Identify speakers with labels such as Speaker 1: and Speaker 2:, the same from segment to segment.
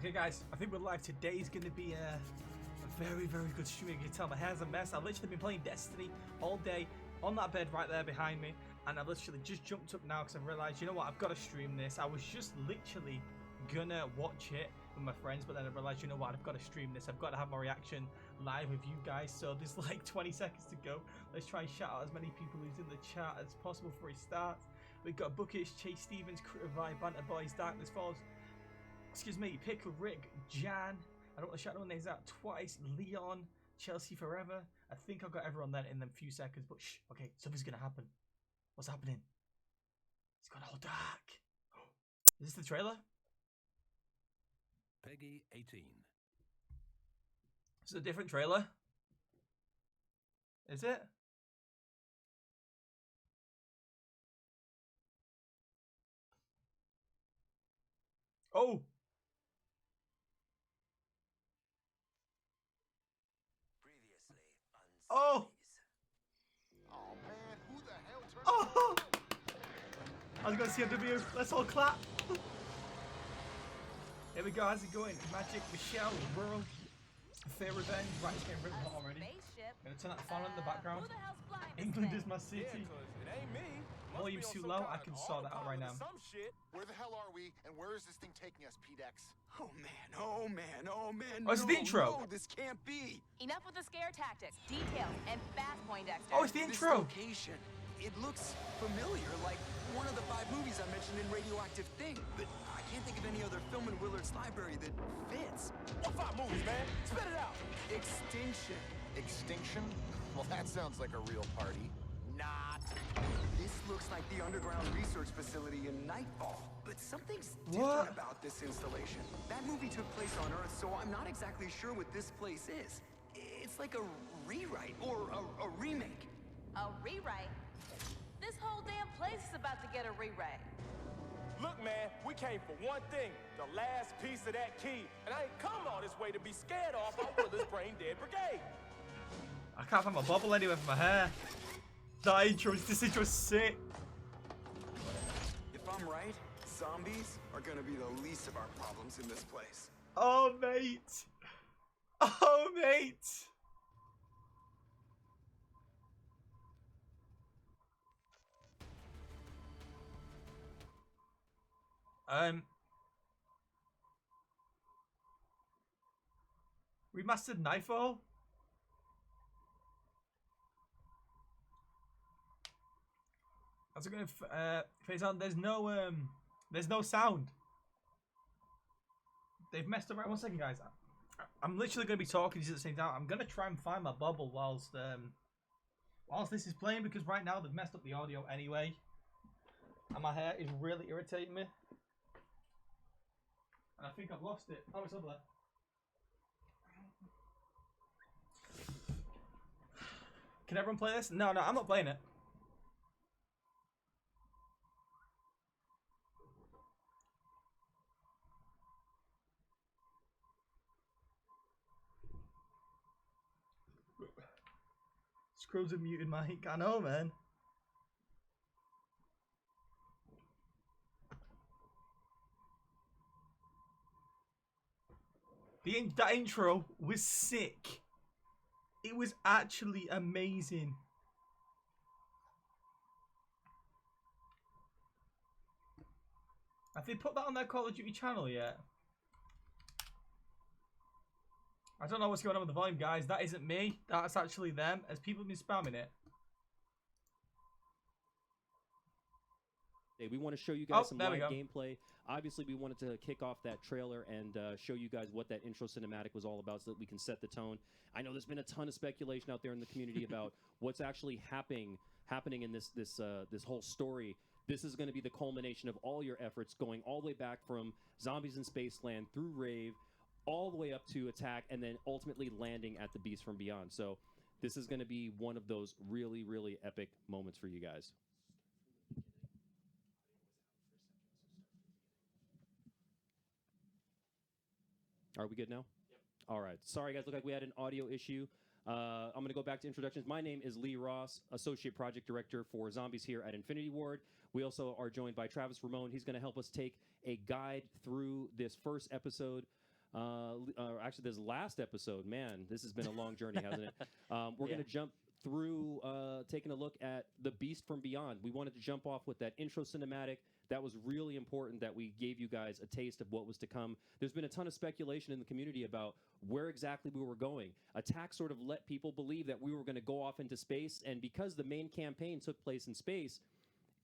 Speaker 1: Okay guys, I think we're live. Today is going to be a very, very good stream. You can tell my hair's a mess. I've literally been playing Destiny all day on that bed right there behind me. And I've literally just jumped up now because I've realised, you know what, I've got to stream this. I was just literally gonna watch it with my friends, but then I realised, you know what, I've got to stream this. I've got to have my reaction live with you guys. So there's like 20 seconds to go. Let's try and shout out as many people who's in the chat as possible before he starts. We've got Buckets, Chase Stevens, Critter Vibe, Banter Boys, Darkness Falls. Excuse me, Pickle Rick, Jan. I don't want to shout no names out twice. Leon, Chelsea Forever. I think I've got everyone there in them few seconds, but shh. Okay, something's gonna happen. What's happening? It's gone all dark. Is this the trailer?
Speaker 2: Peggy 18.
Speaker 1: Is it a different trailer? Is it? Oh! Oh!
Speaker 3: Oh man, who the hell turned
Speaker 1: Oh! I was going to CMW. Let's all clap. Here we go. How's it going? Magic, Michelle, Rural, Fair Revenge. Right, it's getting ripped hot already. I'm going to turn that fan on in the background. England is my city.
Speaker 3: it ain't me.
Speaker 1: Volume's too low. I can sort that out right now.
Speaker 3: Some shit. Where the hell are we? And where is this thing taking us, P-Dex?
Speaker 4: Oh man, oh man, oh man.
Speaker 1: Oh, it's the intro.
Speaker 4: No, this can't be.
Speaker 5: Enough with the scare tactics, details, and fast point Dexter.
Speaker 1: Oh, it's the
Speaker 4: This
Speaker 1: intro.
Speaker 4: location, it looks familiar, like one of the 5 movies I mentioned in Radioactive Thing. But I can't think of any other film in Willard's library that fits.
Speaker 3: What 5 movies, man? Spit it out.
Speaker 4: Extinction.
Speaker 3: Extinction? Well, that sounds like a real party. Not.
Speaker 4: This looks like the underground research facility in Nightfall. But something's
Speaker 1: What?
Speaker 4: different about this installation. That movie took place on Earth, so I'm not exactly sure what this place is. It's like a rewrite or a remake.
Speaker 5: A rewrite? This whole damn place is about to get a rewrite.
Speaker 6: Look, man, we came for one thing, the last piece of that key. And I ain't come all this way to be scared off our Willard's Brain Dead Brigade.
Speaker 1: I can't find my bubble anywhere for my hair. That intro, this intro is sick.
Speaker 4: If I'm right, zombies are gonna be the least of our problems in this place.
Speaker 1: Oh, mate. Oh, mate. Remastered Nightfall? How's it going to phase on? There's no sound. They've messed around. 1 second, guys. I'm literally going to be talking to you at the same time. I'm going to try and find my bubble whilst this is playing, because right now they've messed up the audio anyway. And my hair is really irritating me. And I think I've lost it. Oh, it's over there. Can everyone play this? No, I'm not playing it. Scrubs are muted, Mike. I know, man. That intro was sick. It was actually amazing. Have they put that on their Call of Duty channel yet? I don't know what's going on with the volume, guys. That isn't me. That's actually them. Has people been spamming it?
Speaker 7: We want to show you guys some
Speaker 1: there we
Speaker 7: live
Speaker 1: go.
Speaker 7: gameplay. Obviously, we wanted to kick off that trailer and show you guys what that intro cinematic was all about so that we can set the tone. I know there's been a ton of speculation out there in the community about what's actually happening in this whole story. This is going to be the culmination of all your efforts, going all the way back from Zombies in Spaceland through Rave, all the way up to Attack, and then ultimately landing at the Beast from Beyond. So this is going to be one of those really, really epic moments for you guys. Are we good now? Yep. All right. Sorry, guys. Look like we had an audio issue. I'm going to go back to introductions. My name is Lee Ross, Associate Project Director for Zombies here at Infinity Ward. We also are joined by Travis Ramon. He's going to help us take a guide through this first episode Actually, this last episode, man, this has been a long journey, hasn't it? We're going to jump through taking a look at The Beast from Beyond. We wanted to jump off with that intro cinematic. That was really important that we gave you guys a taste of what was to come. There's been a ton of speculation in the community about where exactly we were going. Attack sort of let people believe that we were going to go off into space, and because the main campaign took place in space,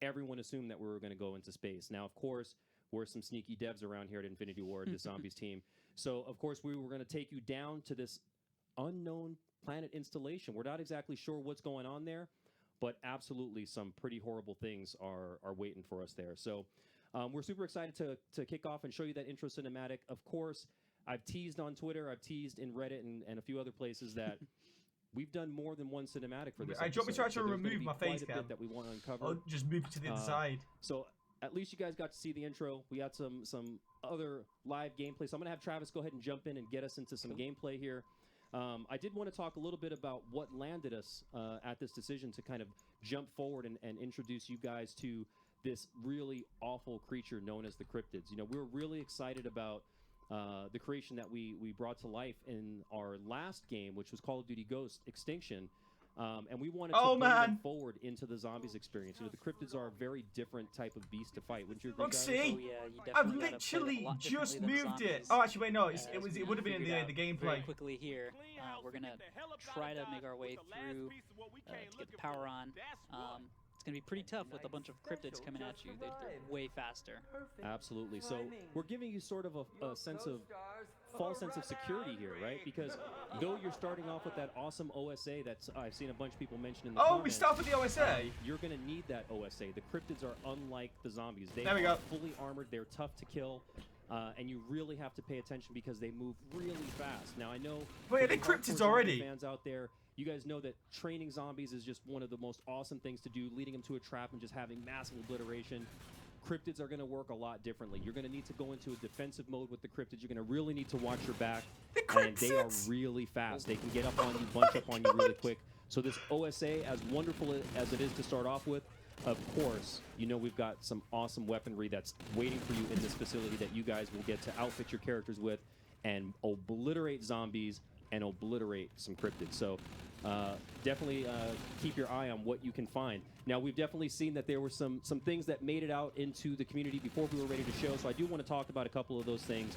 Speaker 7: everyone assumed that we were going to go into space. Now, of course, we're some sneaky devs around here at Infinity Ward, the Zombies team. So, of course, we were going to take you down to this unknown planet installation. We're not exactly sure what's going on there, but absolutely some pretty horrible things are waiting for us there. So we're super excited to kick off and show you that intro cinematic. Of course, I've teased on Twitter, I've teased in Reddit and a few other places that we've done more than one cinematic for this
Speaker 1: I dropped me to actually remove my face cam.
Speaker 7: That we want to uncover.
Speaker 1: I'll just move it to the other side.
Speaker 7: So at least you guys got to see the intro. We got some other live gameplay. So I'm going to have Travis go ahead and jump in and get us into some gameplay here. I did want to talk a little bit about what landed us at this decision to kind of jump forward and introduce you guys to this really awful creature known as the cryptids. You know, we were really excited about the creation that we brought to life in our last game, which was Call of Duty Ghost Extinction. And we wanted to bring them forward into the zombies experience. You know, the cryptids are a very different type of beast to fight. Wouldn't you agree,
Speaker 1: Look,
Speaker 7: guys?
Speaker 1: see, I've literally just moved it. Oh, actually, wait, no, it would have been in the gameplay.
Speaker 2: Very quickly here, we're gonna try to make our way through to get the power on. It's gonna be pretty tough with a bunch of cryptids coming at you. They're way faster.
Speaker 7: Absolutely. So we're giving you sort of a sense of false sense of security here, right? Because though you're starting off with that awesome OSA that I've seen a bunch of people mention in the comments,
Speaker 1: we start with the OSA.
Speaker 7: You're going to need that OSA. The cryptids are unlike the zombies. They
Speaker 1: there we
Speaker 7: are
Speaker 1: go.
Speaker 7: fully armored. They're tough to kill. And you really have to pay attention because they move really fast. Now, I know
Speaker 1: wait, are they cryptids already?
Speaker 7: Fans out there, you guys know that training zombies is just one of the most awesome things to do, leading them to a trap and just having massive obliteration. Cryptids are going to work a lot differently. You're going to need to go into a defensive mode with the cryptids. You're going to really need to watch your back. And they are really fast. They can get up on you, bunch up on you really quick. So this OSA, as wonderful as it is to start off with, of course, you know we've got some awesome weaponry that's waiting for you in this facility that you guys will get to outfit your characters with and obliterate zombies and obliterate some cryptids. So definitely keep your eye on what you can find. Now, we've definitely seen that there were some things that made it out into the community before we were ready to show, so I do want to talk about a couple of those things.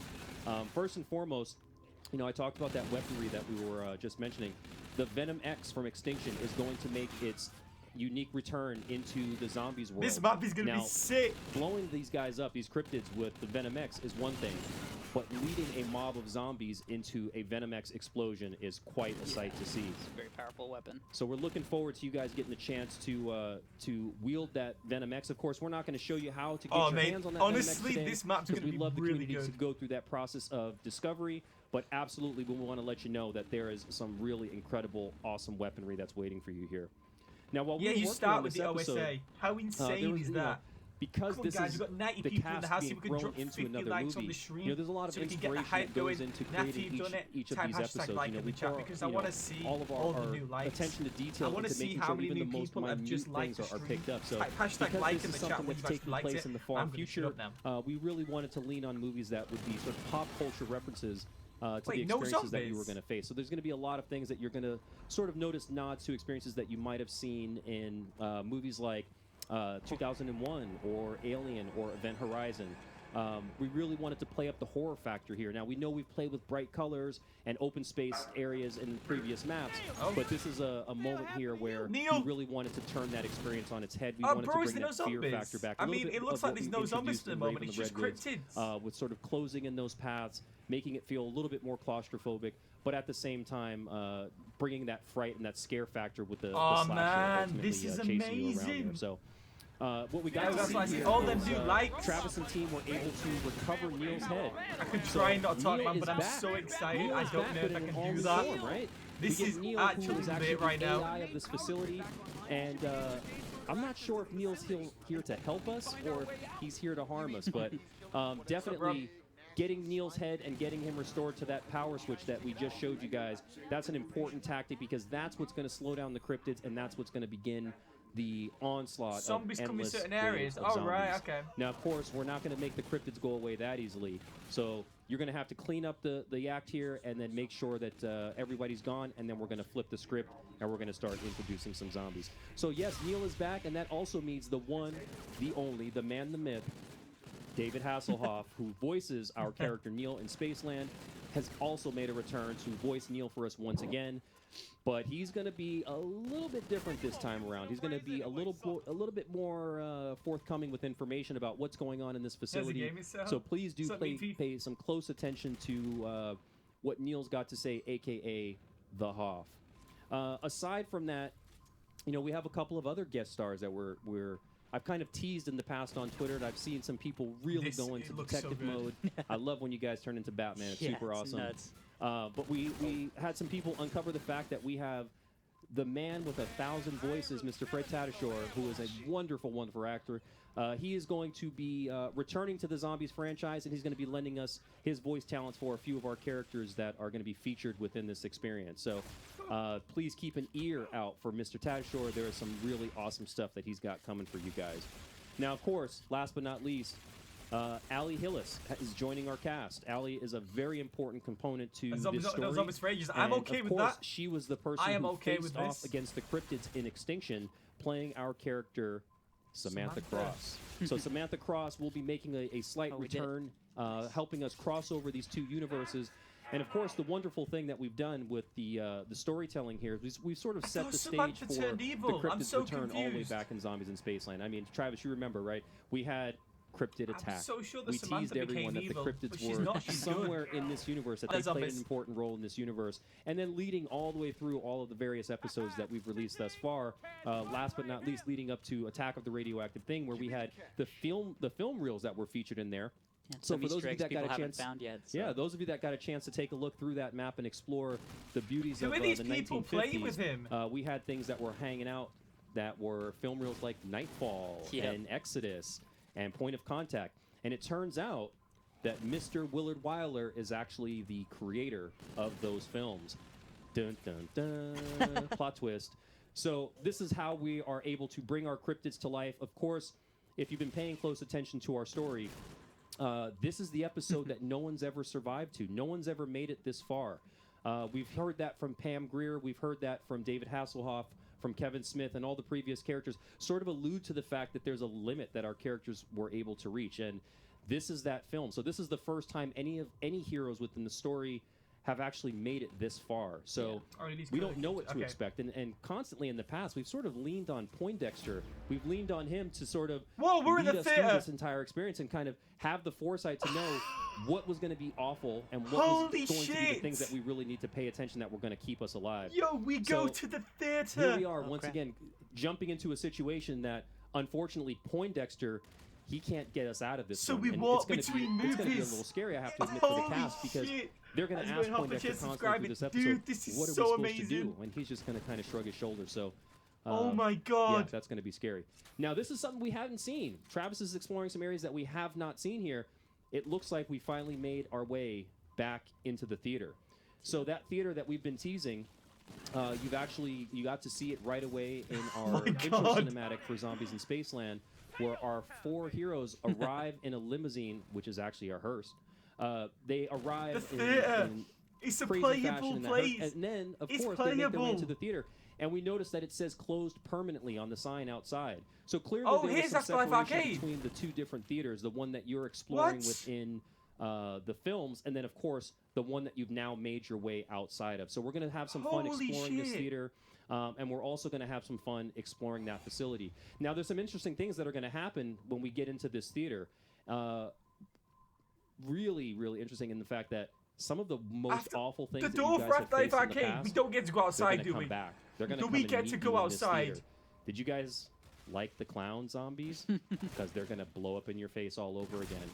Speaker 7: First and foremost, you know, I talked about that weaponry that we were just mentioning. The Venom X from Extinction is going to make its unique return into the zombies world.
Speaker 1: This map is going to be sick.
Speaker 7: Blowing these guys up, these cryptids, with the Venom X is one thing, but leading a mob of zombies into a Venom X explosion is quite a sight to see.
Speaker 2: It's a very powerful weapon.
Speaker 7: So we're looking forward to you guys getting the chance to wield that Venom X. Of course, we're not going to show you how to get your hands on that Venom X today,
Speaker 1: this map's going to be
Speaker 7: we love the
Speaker 1: really
Speaker 7: community
Speaker 1: good.
Speaker 7: to go through that process of discovery, but absolutely we want to let you know that there is some really incredible, awesome weaponry that's waiting for you here. Now, while
Speaker 1: you start with the
Speaker 7: episode,
Speaker 1: OSA. How insane is that?
Speaker 7: Because
Speaker 1: on,
Speaker 7: this
Speaker 1: guys,
Speaker 7: is
Speaker 1: we've got 90
Speaker 7: the
Speaker 1: people in the
Speaker 7: cast
Speaker 1: house,
Speaker 7: being
Speaker 1: we can
Speaker 7: grown
Speaker 1: drop
Speaker 7: into
Speaker 1: 50
Speaker 7: another
Speaker 1: likes on
Speaker 7: movie,
Speaker 1: the stream,
Speaker 7: you know, there's a lot of
Speaker 1: so we can get the
Speaker 7: inspiration
Speaker 1: hype
Speaker 7: that goes
Speaker 1: going.
Speaker 7: into
Speaker 1: Natty,
Speaker 7: creating
Speaker 1: you've done it.
Speaker 7: each of
Speaker 1: Type
Speaker 7: these
Speaker 1: hashtag
Speaker 7: episodes.
Speaker 1: like
Speaker 7: You know,
Speaker 1: in
Speaker 7: we
Speaker 1: the chat
Speaker 7: put
Speaker 1: because I want to see
Speaker 7: all of
Speaker 1: all
Speaker 7: our
Speaker 1: the new likes.
Speaker 7: attention to
Speaker 1: I
Speaker 7: detail
Speaker 1: want to
Speaker 7: into
Speaker 1: see
Speaker 7: making
Speaker 1: how
Speaker 7: sure
Speaker 1: many
Speaker 7: even
Speaker 1: new
Speaker 7: the most
Speaker 1: people have
Speaker 7: minute
Speaker 1: just liked
Speaker 7: things
Speaker 1: the
Speaker 7: are
Speaker 1: stream.
Speaker 7: picked up. So
Speaker 1: Type hashtag
Speaker 7: because
Speaker 1: like
Speaker 7: this
Speaker 1: in
Speaker 7: is
Speaker 1: the chat
Speaker 7: something
Speaker 1: when
Speaker 7: that's
Speaker 1: you've actually
Speaker 7: taking
Speaker 1: liked
Speaker 7: place
Speaker 1: it.
Speaker 7: in the far
Speaker 1: I'm going to shut
Speaker 7: future,
Speaker 1: up now.
Speaker 7: we really wanted to lean on movies that would be sort of pop culture references to the
Speaker 1: Wait, no
Speaker 7: experiences that you were
Speaker 1: zombies?
Speaker 7: going to face. So there's going to be a lot of things that you're going to sort of notice nods to experiences that you might have seen in movies like 2001 or Alien or Event Horizon. We really wanted to play up the horror factor here. Now, we know we've played with bright colors and open space areas in previous maps, but this is a moment here where we really wanted to turn that experience on its head. We wanted to bring that fear factor back.
Speaker 1: I mean, it looks like there's no zombies at the moment. It's just cryptids.
Speaker 7: With sort of closing in those paths, making it feel a little bit more claustrophobic, but at the same time, bringing that fright and that scare factor with the slasher ultimately
Speaker 1: this is
Speaker 7: chasing you around
Speaker 1: amazing.
Speaker 7: there. So, what we got to
Speaker 1: that's
Speaker 7: see
Speaker 1: why I see
Speaker 7: here
Speaker 1: all them
Speaker 7: is,
Speaker 1: new likes.
Speaker 7: Travis and team were able to recover Neil's head.
Speaker 1: I could try not to talk,
Speaker 7: Neil
Speaker 1: man,
Speaker 7: is
Speaker 1: but I'm
Speaker 7: back.
Speaker 1: so excited.
Speaker 7: Neil
Speaker 1: I
Speaker 7: is
Speaker 1: don't
Speaker 7: back,
Speaker 1: know
Speaker 7: but
Speaker 1: if I
Speaker 7: in
Speaker 1: can
Speaker 7: all
Speaker 1: do that.
Speaker 7: form, right?
Speaker 1: This
Speaker 7: We get
Speaker 1: is
Speaker 7: Neil,
Speaker 1: actually
Speaker 7: who is
Speaker 1: lit right
Speaker 7: the
Speaker 1: now.
Speaker 7: AI of this facility, and I'm not sure if Neil's here to help us or if he's here to harm us, but definitely getting Neil's head and getting him restored to that power switch that we just showed you guys, that's an important tactic because that's what's going to slow down the cryptids and that's what's going to begin the onslaught
Speaker 1: Zombies
Speaker 7: of
Speaker 1: come in
Speaker 7: endless
Speaker 1: certain
Speaker 7: waves
Speaker 1: areas.
Speaker 7: of
Speaker 1: Oh,
Speaker 7: zombies.
Speaker 1: right, okay.
Speaker 7: Now, of course, we're not going to make the cryptids go away that easily, so you're going to have to clean up the act here and then make sure that everybody's gone, and then we're going to flip the script and we're going to start introducing some zombies. So yes, Neil is back, and that also means the one, the only, the man, the myth, David Hasselhoff, who voices our character Neil in Spaceland, has also made a return to voice Neil for us once again. But he's going to be a little bit different this time around. He's going to be a little bit more forthcoming with information about what's going on in this facility. So please do pay some close attention to what Neil's got to say, a.k.a. the Hoff. Aside from that, you know, we have a couple of other guest stars that I've kind of teased in the past on Twitter, and I've seen some people really go into detective mode. I love when you guys turn into Batman. It's super awesome.
Speaker 2: Nuts.
Speaker 7: But we had some people uncover the fact that we have the man with 1,000 voices, Mr. Fred Tatasciore, who is a wonderful, wonderful actor. He is going to be returning to the Zombies franchise, and he's going to be lending us his voice talents for a few of our characters that are going to be featured within this experience. So please keep an ear out for Mr. Tatasciore. There is some really awesome stuff that he's got coming for you guys. Now, of course, last but not least, allie Hillis is joining our cast. Allie is a very important component to this story.
Speaker 1: I'm okay with that.
Speaker 7: She was the person who faced off against the cryptids in Extinction, playing our character Samantha Cross. So Samantha Cross will be making a slight return, helping us cross over these two universes. And of course, the wonderful thing that we've done with the storytelling here is we've sort of set the stage for the cryptids return all the way back in Zombies in Spaceland. I mean, Travis, you remember, right? We had cryptid attack.
Speaker 1: So sure
Speaker 7: we teased everyone that the cryptids were somewhere in this universe, that they played an important role in this universe. And then leading all the way through all of the various episodes that we've released thus far, last but not least, leading up to Attack of the Radioactive Thing, where we had the film reels that were featured in there.
Speaker 2: Yeah,
Speaker 7: so for those of you that got a chance, those of you that got a chance to take a look through that map and explore the beauties of the 1950s, we had things that were hanging out that were film reels like Nightfall and Exodus and Point of Contact. And it turns out that Mr. Willard Wyler is actually the creator of those films. Dun, dun, dun. Plot twist. So this is how we are able to bring our cryptids to life. Of course, if you've been paying close attention to our story, this is the episode that no one's ever survived to. No one's ever made it this far. We've heard that from Pam Grier. We've heard that from David Hasselhoff, from Kevin Smith, and all the previous characters sort of allude to the fact that there's a limit that our characters were able to reach. And this is that film. So this is the first time any heroes within the story have actually made it this far. So we don't know what to expect. And constantly in the past, we've sort of leaned on Poindexter. We've leaned on him to sort of lead us through this entire experience and kind of have the foresight to know what was going to be awful and what was going to be the things that we really need to pay attention that were going to keep us alive.
Speaker 1: Yo, we go to the theater.
Speaker 7: Here we are once again jumping into a situation that unfortunately Poindexter, he can't get us out of this.
Speaker 1: So
Speaker 7: one.
Speaker 1: we walk between movies.
Speaker 7: It's going to be a little scary, I have to admit, for the cast, because they're going to ask Poindexter constantly through this episode,
Speaker 1: dude, this is
Speaker 7: what are we supposed to do? And he's just going to kind of shrug his shoulders. So,
Speaker 1: oh my god.
Speaker 7: Yeah, that's going to be scary. Now, this is something we haven't seen. Travis is exploring some areas that we have not seen here. It looks like we finally made our way back into the theater. So that theater that we've been teasing, you got to see it right away in our intro cinematic for Zombies in Spaceland, where our four heroes arrive in a limousine, which is our hearse. They arrive in
Speaker 1: it's a
Speaker 7: crazy
Speaker 1: playable
Speaker 7: fashion
Speaker 1: place.
Speaker 7: And then, of course, they make their way into the theater. And we notice that it says closed permanently on the sign outside. So clearly there was some separation between the two different theaters, the one that you're exploring within the films, and then, of course, the one that you've now made your way outside of. So we're going to have some fun exploring this theater. And we're also going to have some fun exploring that facility. Now, there's some interesting things that are going to happen when we get into this theater. Really, really interesting in the fact that some of the most awful things that you guys have faced in the past,
Speaker 1: we don't get to go outside, do we?
Speaker 7: Back. They're going to come
Speaker 1: we get to go outside?
Speaker 7: Did you guys like the clown zombies? Because they're going to blow up in your face all over again.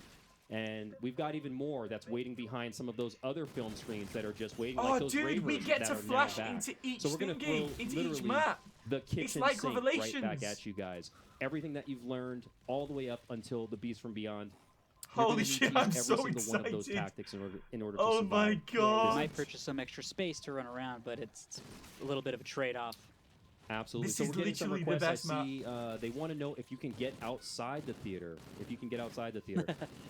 Speaker 7: And we've got even more that's waiting behind some of those other film screens that are just waiting. Like those
Speaker 1: dude, we get to flash into each each map.
Speaker 7: The kitchen
Speaker 1: like
Speaker 7: sink
Speaker 1: Revelations.
Speaker 7: right back at you guys. Everything that you've learned all the way up until the Beast from Beyond.
Speaker 1: Holy shit, I'm so
Speaker 7: excited. One of those tactics in order to survive.
Speaker 1: My god.
Speaker 2: I might purchase some extra space to run around, but it's a little bit of a trade-off.
Speaker 7: Absolutely.
Speaker 1: This
Speaker 7: so
Speaker 1: is
Speaker 7: we're getting some
Speaker 1: literally the
Speaker 7: requests.
Speaker 1: best
Speaker 7: I see they want to know if you can get outside the theater. If you can get outside the theater.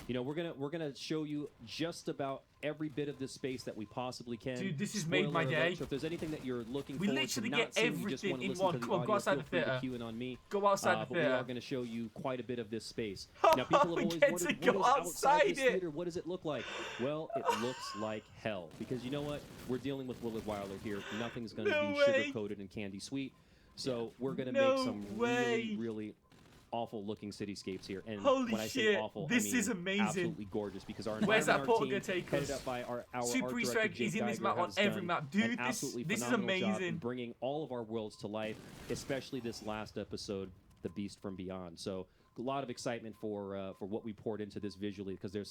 Speaker 7: You know, we're gonna show you just about every bit of this space that we possibly can.
Speaker 1: Dude, this has made my
Speaker 7: Spoiler
Speaker 1: day.
Speaker 7: alert, so if there's anything that you're looking
Speaker 1: We
Speaker 7: forward
Speaker 1: literally
Speaker 7: to
Speaker 1: get
Speaker 7: not seeing, you just
Speaker 1: everything
Speaker 7: want to
Speaker 1: in
Speaker 7: listen
Speaker 1: one.
Speaker 7: to the
Speaker 1: Come on, go
Speaker 7: audio,
Speaker 1: outside
Speaker 7: feel
Speaker 1: the
Speaker 7: free to
Speaker 1: theater.
Speaker 7: cue in on me.
Speaker 1: Go outside the
Speaker 7: But we
Speaker 1: theater.
Speaker 7: are going to show you quite a bit of this space. Now, people have
Speaker 1: We
Speaker 7: always
Speaker 1: get
Speaker 7: wondered,
Speaker 1: to
Speaker 7: what
Speaker 1: go
Speaker 7: is outside this
Speaker 1: outside it.
Speaker 7: theater? What does it look like? Well, it looks like hell. Because you know what? We're dealing with Willard Wilder here. Nothing's going to
Speaker 1: No
Speaker 7: be
Speaker 1: way.
Speaker 7: sugar-coated and candy sweet. So we're going to
Speaker 1: No
Speaker 7: make some
Speaker 1: way.
Speaker 7: really awful-looking cityscapes here. And
Speaker 1: Holy
Speaker 7: when I say
Speaker 1: shit,
Speaker 7: awful,
Speaker 1: this
Speaker 7: I mean
Speaker 1: is amazing.
Speaker 7: absolutely gorgeous. Because our
Speaker 1: Where's that
Speaker 7: environment
Speaker 1: portal
Speaker 7: team,
Speaker 1: gonna take
Speaker 7: headed
Speaker 1: us?
Speaker 7: up by our
Speaker 1: Super
Speaker 7: art
Speaker 1: Easter
Speaker 7: director,
Speaker 1: egg is
Speaker 7: Jake
Speaker 1: in this
Speaker 7: Geiger,
Speaker 1: map on
Speaker 7: has
Speaker 1: every
Speaker 7: done
Speaker 1: map.
Speaker 7: an
Speaker 1: Dude,
Speaker 7: absolutely
Speaker 1: this is
Speaker 7: phenomenal job in
Speaker 1: amazing.
Speaker 7: bringing all of our worlds to life, especially this last episode, The Beast from Beyond. So a lot of excitement for what we poured into this visually, because there's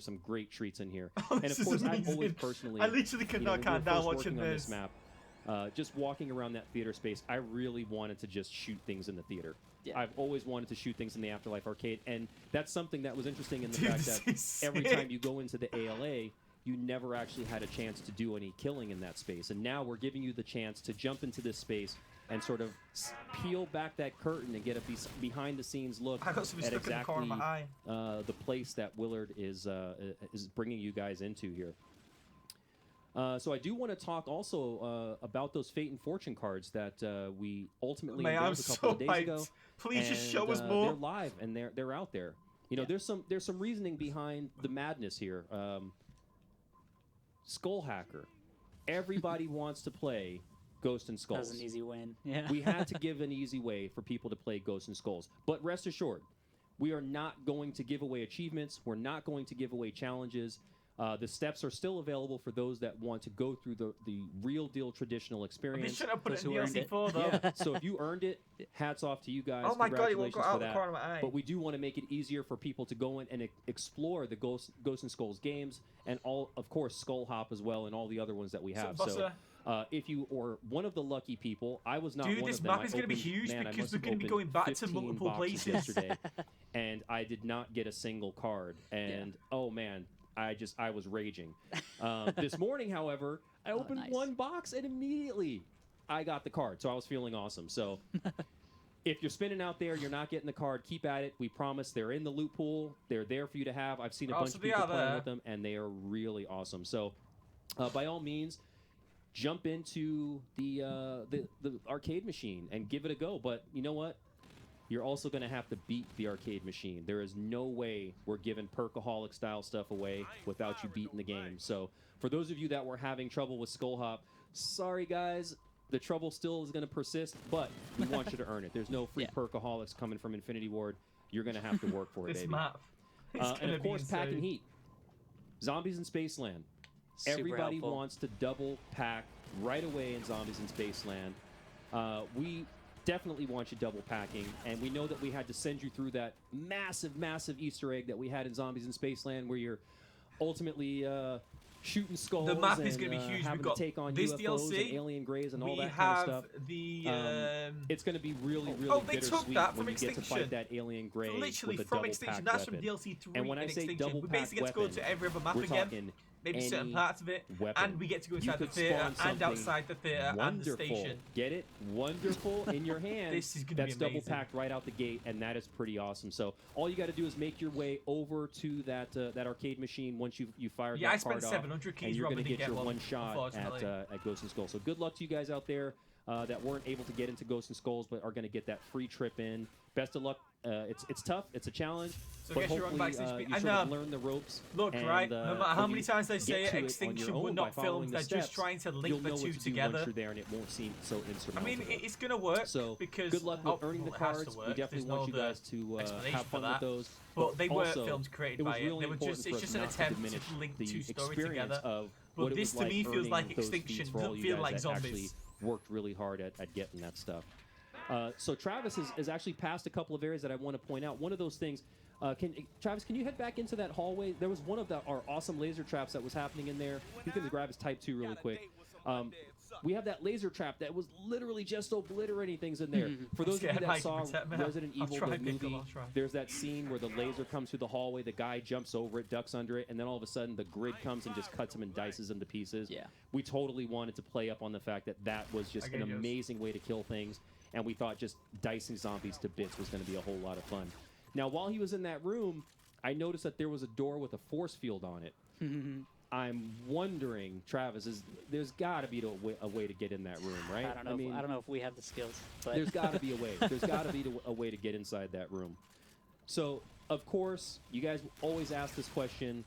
Speaker 7: some great treats in here.
Speaker 1: Oh,
Speaker 7: And
Speaker 1: this
Speaker 7: of
Speaker 1: is
Speaker 7: course, I've always
Speaker 1: amazing.
Speaker 7: personally,
Speaker 1: I literally could not
Speaker 7: when we
Speaker 1: calm
Speaker 7: were
Speaker 1: down
Speaker 7: first
Speaker 1: watching
Speaker 7: working on
Speaker 1: this.
Speaker 7: this map, just walking around that theater space, I really wanted to just shoot things in the theater.
Speaker 2: Yeah.
Speaker 7: I've always wanted to shoot things in the Afterlife arcade, and that's something that was interesting in the
Speaker 1: Dude,
Speaker 7: fact
Speaker 1: this
Speaker 7: that
Speaker 1: is
Speaker 7: every
Speaker 1: sick.
Speaker 7: time you go into the ALA, you never actually had a chance to do any killing in that space. And now we're giving you the chance to jump into this space and sort of peel back that curtain and get a behind-the-scenes look
Speaker 1: I got something
Speaker 7: at
Speaker 1: stuck in the corner
Speaker 7: exactly
Speaker 1: of my eye.
Speaker 7: the place that Willard is bringing you guys into here. So I do want to talk also about those Fate and Fortune cards that we ultimately
Speaker 1: Man, I'm
Speaker 7: unveiled a couple of
Speaker 1: so
Speaker 7: days ago.
Speaker 1: hyped. Please just
Speaker 7: And,
Speaker 1: show us
Speaker 7: They're
Speaker 1: more.
Speaker 7: live and they're out there. You know, there's some reasoning behind the madness here. Skull Hacker. Everybody wants to play Ghost and
Speaker 2: That
Speaker 7: Skulls.
Speaker 2: was an easy win. Yeah.
Speaker 7: We had to give an easy way for people to play Ghosts and Skulls. But rest assured, we are not going to give away achievements. We're not going to give away challenges. The steps are still available for those that want to go through the real deal traditional
Speaker 1: They
Speaker 7: experience.
Speaker 1: should have put it
Speaker 2: Those
Speaker 1: in
Speaker 2: who earned it.
Speaker 1: DLC4 though.
Speaker 7: Yeah, so if you earned it, hats off to you guys.
Speaker 1: Oh my god, it won't
Speaker 7: Congratulations
Speaker 1: go
Speaker 7: for
Speaker 1: out the
Speaker 7: that.
Speaker 1: corner of my eye.
Speaker 7: But we do want to make it easier for people to go in and explore the Ghost and Skulls games, and all, of course, Skull Hop as well, and all the other ones that we have. So, if you are one of the lucky people, I was not
Speaker 1: Dude,
Speaker 7: one
Speaker 1: this
Speaker 7: of them.
Speaker 1: map
Speaker 7: I
Speaker 1: is gonna be
Speaker 7: opened-
Speaker 1: huge
Speaker 7: man, I
Speaker 1: because
Speaker 7: must
Speaker 1: we're
Speaker 7: have
Speaker 1: gonna be
Speaker 7: opened
Speaker 1: going back to
Speaker 7: 15
Speaker 1: multiple
Speaker 7: boxes
Speaker 1: places.
Speaker 7: yesterday, and I did not get a single card. And oh man, I was raging. This morning, however, I opened
Speaker 2: nice.
Speaker 7: one box and immediately I got the card, so I was feeling awesome. So if you're spinning out there, you're not getting the card, keep at it. We promise they're in the loot pool. They're there for you to have. I've seen a bunch
Speaker 1: so
Speaker 7: of
Speaker 1: they
Speaker 7: people
Speaker 1: are
Speaker 7: playing
Speaker 1: there.
Speaker 7: with them, and they are really awesome. So by all means, jump into the arcade machine and give it a go. But you know what? You're also going to have to beat the arcade machine. There is no way we're giving Perkaholic style stuff away without you beating the game. So for those of you that were having trouble with Skull Hop, sorry guys, the trouble still is going to persist, but we want you to earn it. There's no free Perkaholics coming from Infinity Ward. You're going to have to work for it,
Speaker 1: This
Speaker 7: baby.
Speaker 1: map. It's
Speaker 7: And
Speaker 1: gonna
Speaker 7: of
Speaker 1: be
Speaker 7: course, Pack and
Speaker 1: insane.
Speaker 7: Heat. Zombies in Spaceland.
Speaker 2: Super
Speaker 7: Everybody
Speaker 2: helpful.
Speaker 7: wants to double pack right away in Zombies in Spaceland. We definitely want you double packing, and we know that we had to send you through that massive Easter egg that we had in Zombies in Spaceland, where you're ultimately shooting skulls.
Speaker 1: The map
Speaker 7: and,
Speaker 1: is going to be huge.
Speaker 7: having
Speaker 1: We've got
Speaker 7: to take on
Speaker 1: this
Speaker 7: UFOs
Speaker 1: DLC.
Speaker 7: and alien greys and all
Speaker 1: We
Speaker 7: that kind of
Speaker 1: have
Speaker 7: stuff.
Speaker 1: the.
Speaker 7: It's going to be really
Speaker 1: oh, they
Speaker 7: bittersweet
Speaker 1: took that
Speaker 7: when
Speaker 1: from
Speaker 7: you get to fight
Speaker 1: Extinction.
Speaker 7: that alien gray
Speaker 1: Literally
Speaker 7: with a
Speaker 1: from
Speaker 7: double
Speaker 1: Extinction.
Speaker 7: pack
Speaker 1: That's from
Speaker 7: weapon.
Speaker 1: DLC3
Speaker 7: And when I
Speaker 1: in
Speaker 7: say
Speaker 1: Extinction.
Speaker 7: double
Speaker 1: We
Speaker 7: pack
Speaker 1: basically get to go
Speaker 7: weapon,
Speaker 1: to every other map
Speaker 7: we're
Speaker 1: again.
Speaker 7: talking
Speaker 1: Maybe certain
Speaker 7: any
Speaker 1: parts of it,
Speaker 7: weapon.
Speaker 1: and we get to go
Speaker 7: You
Speaker 1: inside the
Speaker 7: could
Speaker 1: theater
Speaker 7: spawn
Speaker 1: and
Speaker 7: something
Speaker 1: outside the theater and the
Speaker 7: wonderful.
Speaker 1: station.
Speaker 7: Get it? Wonderful in your hand.
Speaker 1: This is gonna
Speaker 7: That's
Speaker 1: be
Speaker 7: double
Speaker 1: amazing.
Speaker 7: packed right out the gate, and that is pretty awesome. So all you got to do is make your way over to that arcade machine once you fired
Speaker 1: Yeah,
Speaker 7: that
Speaker 1: I spent
Speaker 7: card off,
Speaker 1: 700
Speaker 7: and
Speaker 1: keys
Speaker 7: you're
Speaker 1: rather
Speaker 7: gonna
Speaker 1: than
Speaker 7: get your
Speaker 1: one,
Speaker 7: one shot
Speaker 1: unfortunately.
Speaker 7: at Ghost and Skull. So good luck to you guys out there that weren't able to get into Ghost and Skulls, but are going to get that free trip in. Best of luck. It's tough. It's a challenge.
Speaker 1: So I
Speaker 7: but
Speaker 1: guess you're on
Speaker 7: hopefully
Speaker 1: backstage speed.
Speaker 7: you
Speaker 1: I
Speaker 7: sort of
Speaker 1: know.
Speaker 7: learn the ropes.
Speaker 1: Look,
Speaker 7: and,
Speaker 1: right, no matter how
Speaker 7: when
Speaker 1: many
Speaker 7: you
Speaker 1: times they say
Speaker 7: get to it on
Speaker 1: Extinction
Speaker 7: your
Speaker 1: were
Speaker 7: own
Speaker 1: not
Speaker 7: by following
Speaker 1: filmed,
Speaker 7: the
Speaker 1: they're just
Speaker 7: steps,
Speaker 1: trying to link
Speaker 7: you'll
Speaker 1: the
Speaker 7: know
Speaker 1: two
Speaker 7: what to do
Speaker 1: together.
Speaker 7: once you're there, and it won't seem so
Speaker 1: I
Speaker 7: insurmountable.
Speaker 1: mean, it's going to work
Speaker 7: So
Speaker 1: because
Speaker 7: good luck with earning the
Speaker 1: well, it has to
Speaker 7: cards.
Speaker 1: work.
Speaker 7: We definitely
Speaker 1: There's
Speaker 7: want
Speaker 1: no
Speaker 7: you
Speaker 1: other
Speaker 7: guys to
Speaker 1: explanation
Speaker 7: have
Speaker 1: for
Speaker 7: fun with
Speaker 1: that.
Speaker 7: those.
Speaker 1: But they weren't
Speaker 7: also,
Speaker 1: films created
Speaker 7: it was
Speaker 1: by it.
Speaker 7: really
Speaker 1: They were
Speaker 7: important
Speaker 1: just,
Speaker 7: for
Speaker 1: it's
Speaker 7: us
Speaker 1: just an
Speaker 7: not to
Speaker 1: attempt
Speaker 7: diminish
Speaker 1: to link
Speaker 7: the
Speaker 1: two stories
Speaker 7: experience
Speaker 1: together.
Speaker 7: of
Speaker 1: But
Speaker 7: what it
Speaker 1: this
Speaker 7: was
Speaker 1: to me
Speaker 7: like
Speaker 1: feels like
Speaker 7: earning those
Speaker 1: Extinction.
Speaker 7: feats for all
Speaker 1: Doesn't
Speaker 7: you
Speaker 1: feel
Speaker 7: guys
Speaker 1: like
Speaker 7: that actually
Speaker 1: Zombies.
Speaker 7: worked really hard at getting that stuff. So Travis has actually passed a couple of areas that I want to point out. One of those things, Travis, can you head back into that hallway? There was one of our awesome laser traps that was happening in there. He's going to grab his Type 2 really quick. We have that laser trap that was literally just obliterating things in there. For those of you
Speaker 1: scared
Speaker 7: that
Speaker 1: Mike
Speaker 7: saw
Speaker 1: to protect me.
Speaker 7: Resident
Speaker 1: I'll
Speaker 7: Evil,
Speaker 1: try,
Speaker 7: the
Speaker 1: Pickle,
Speaker 7: movie,
Speaker 1: I'll try.
Speaker 7: there's that scene where the laser comes through the hallway, the guy jumps over it, ducks under it, and then all of a sudden the grid comes and just cuts him and dices him to pieces.
Speaker 2: Yeah.
Speaker 7: We totally wanted to play up on the fact that that was just an
Speaker 1: Okay, yes.
Speaker 7: amazing way to kill things. and we thought just dicing zombies to bits was going to be a whole lot of fun. Now, while he was in that room, I noticed that there was a door with a force field on it. I'm wondering, Travis, there's got to be a way to get in that room, right?
Speaker 2: I don't know if we have the skills, but
Speaker 7: there's got to be a way. There's got to be a way to get inside that room. So, of course, you guys always ask this question: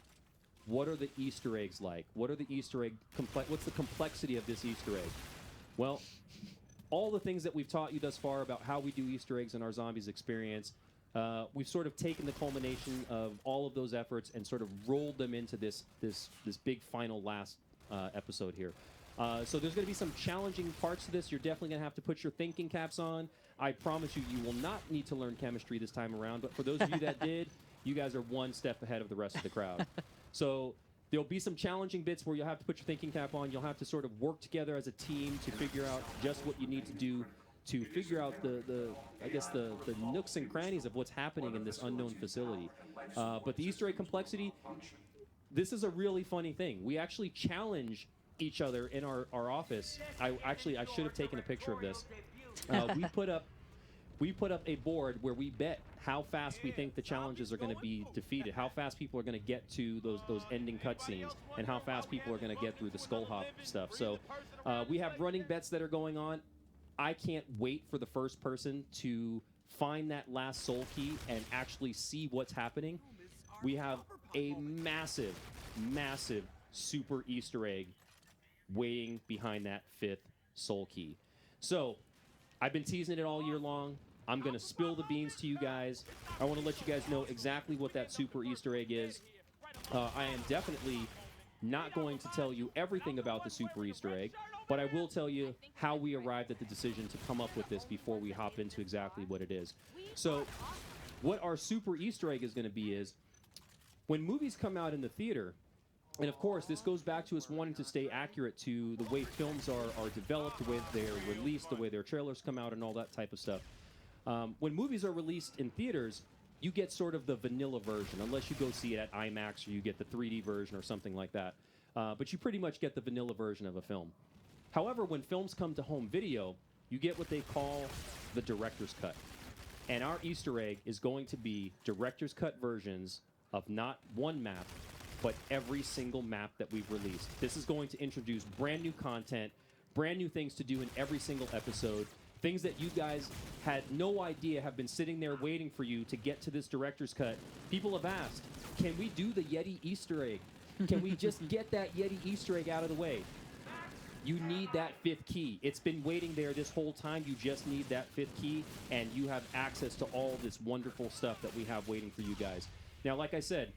Speaker 7: what are the Easter eggs like? What are the Easter egg what's the complexity of this Easter egg? Well, all the things that we've taught you thus far about how we do Easter eggs in our zombies experience, we've sort of taken the culmination of all of those efforts and sort of rolled them into this big final last episode here. So there's going to be some challenging parts to this. You're definitely going to have to put your thinking caps on. I promise you, you will not need to learn chemistry this time around. But for those of you that did, you guys are one step ahead of the rest of the crowd. So there'll be some challenging bits where you'll have to put your thinking cap on. You'll have to sort of work together as a team to figure out just what you need to do to figure out the nooks and crannies of what's happening in this unknown facility. But the Easter egg complexity, this is a really funny thing. We actually challenge each other in our office. I should have taken a picture of this. We put up a board where we bet how fast we think the challenges are going to be defeated, how fast people are going to get to those ending cutscenes, and how fast people are going to get through the skull hop stuff. So we have running bets that are going on. I can't wait for the first person to find that last soul key and actually see what's happening. We have a massive, massive super Easter egg waiting behind that 5th soul key. So I've been teasing it all year long. I'm going to spill the beans to you guys. I want to let you guys know exactly what that super Easter egg is. I am definitely not going to tell you everything about the super Easter egg, but I will tell you how we arrived at the decision to come up with this before we hop into exactly what it is. So what our super Easter egg is going to be is, when movies come out in the theater, and of course this goes back to us wanting to stay accurate to the way films are developed, the way they're released, the way their trailers come out, and all that type of stuff. When movies are released in theaters, you get sort of the vanilla version, unless you go see it at IMAX or you get the 3D version or something like that. But you pretty much get the vanilla version of a film. However, when films come to home video, you get what they call the director's cut. And our Easter egg is going to be director's cut versions of not one map, but every single map that we've released. This is going to introduce brand new content, brand new things to do in every single episode, things that you guys had no idea have been sitting there waiting for you to get to this director's cut. People have asked, can we do the Yeti Easter egg? Can we just get that Yeti Easter egg out of the way? You need that 5th key. It's been waiting there this whole time. You just need that 5th key, and you have access to all this wonderful stuff that we have waiting for you guys. Now, like I said,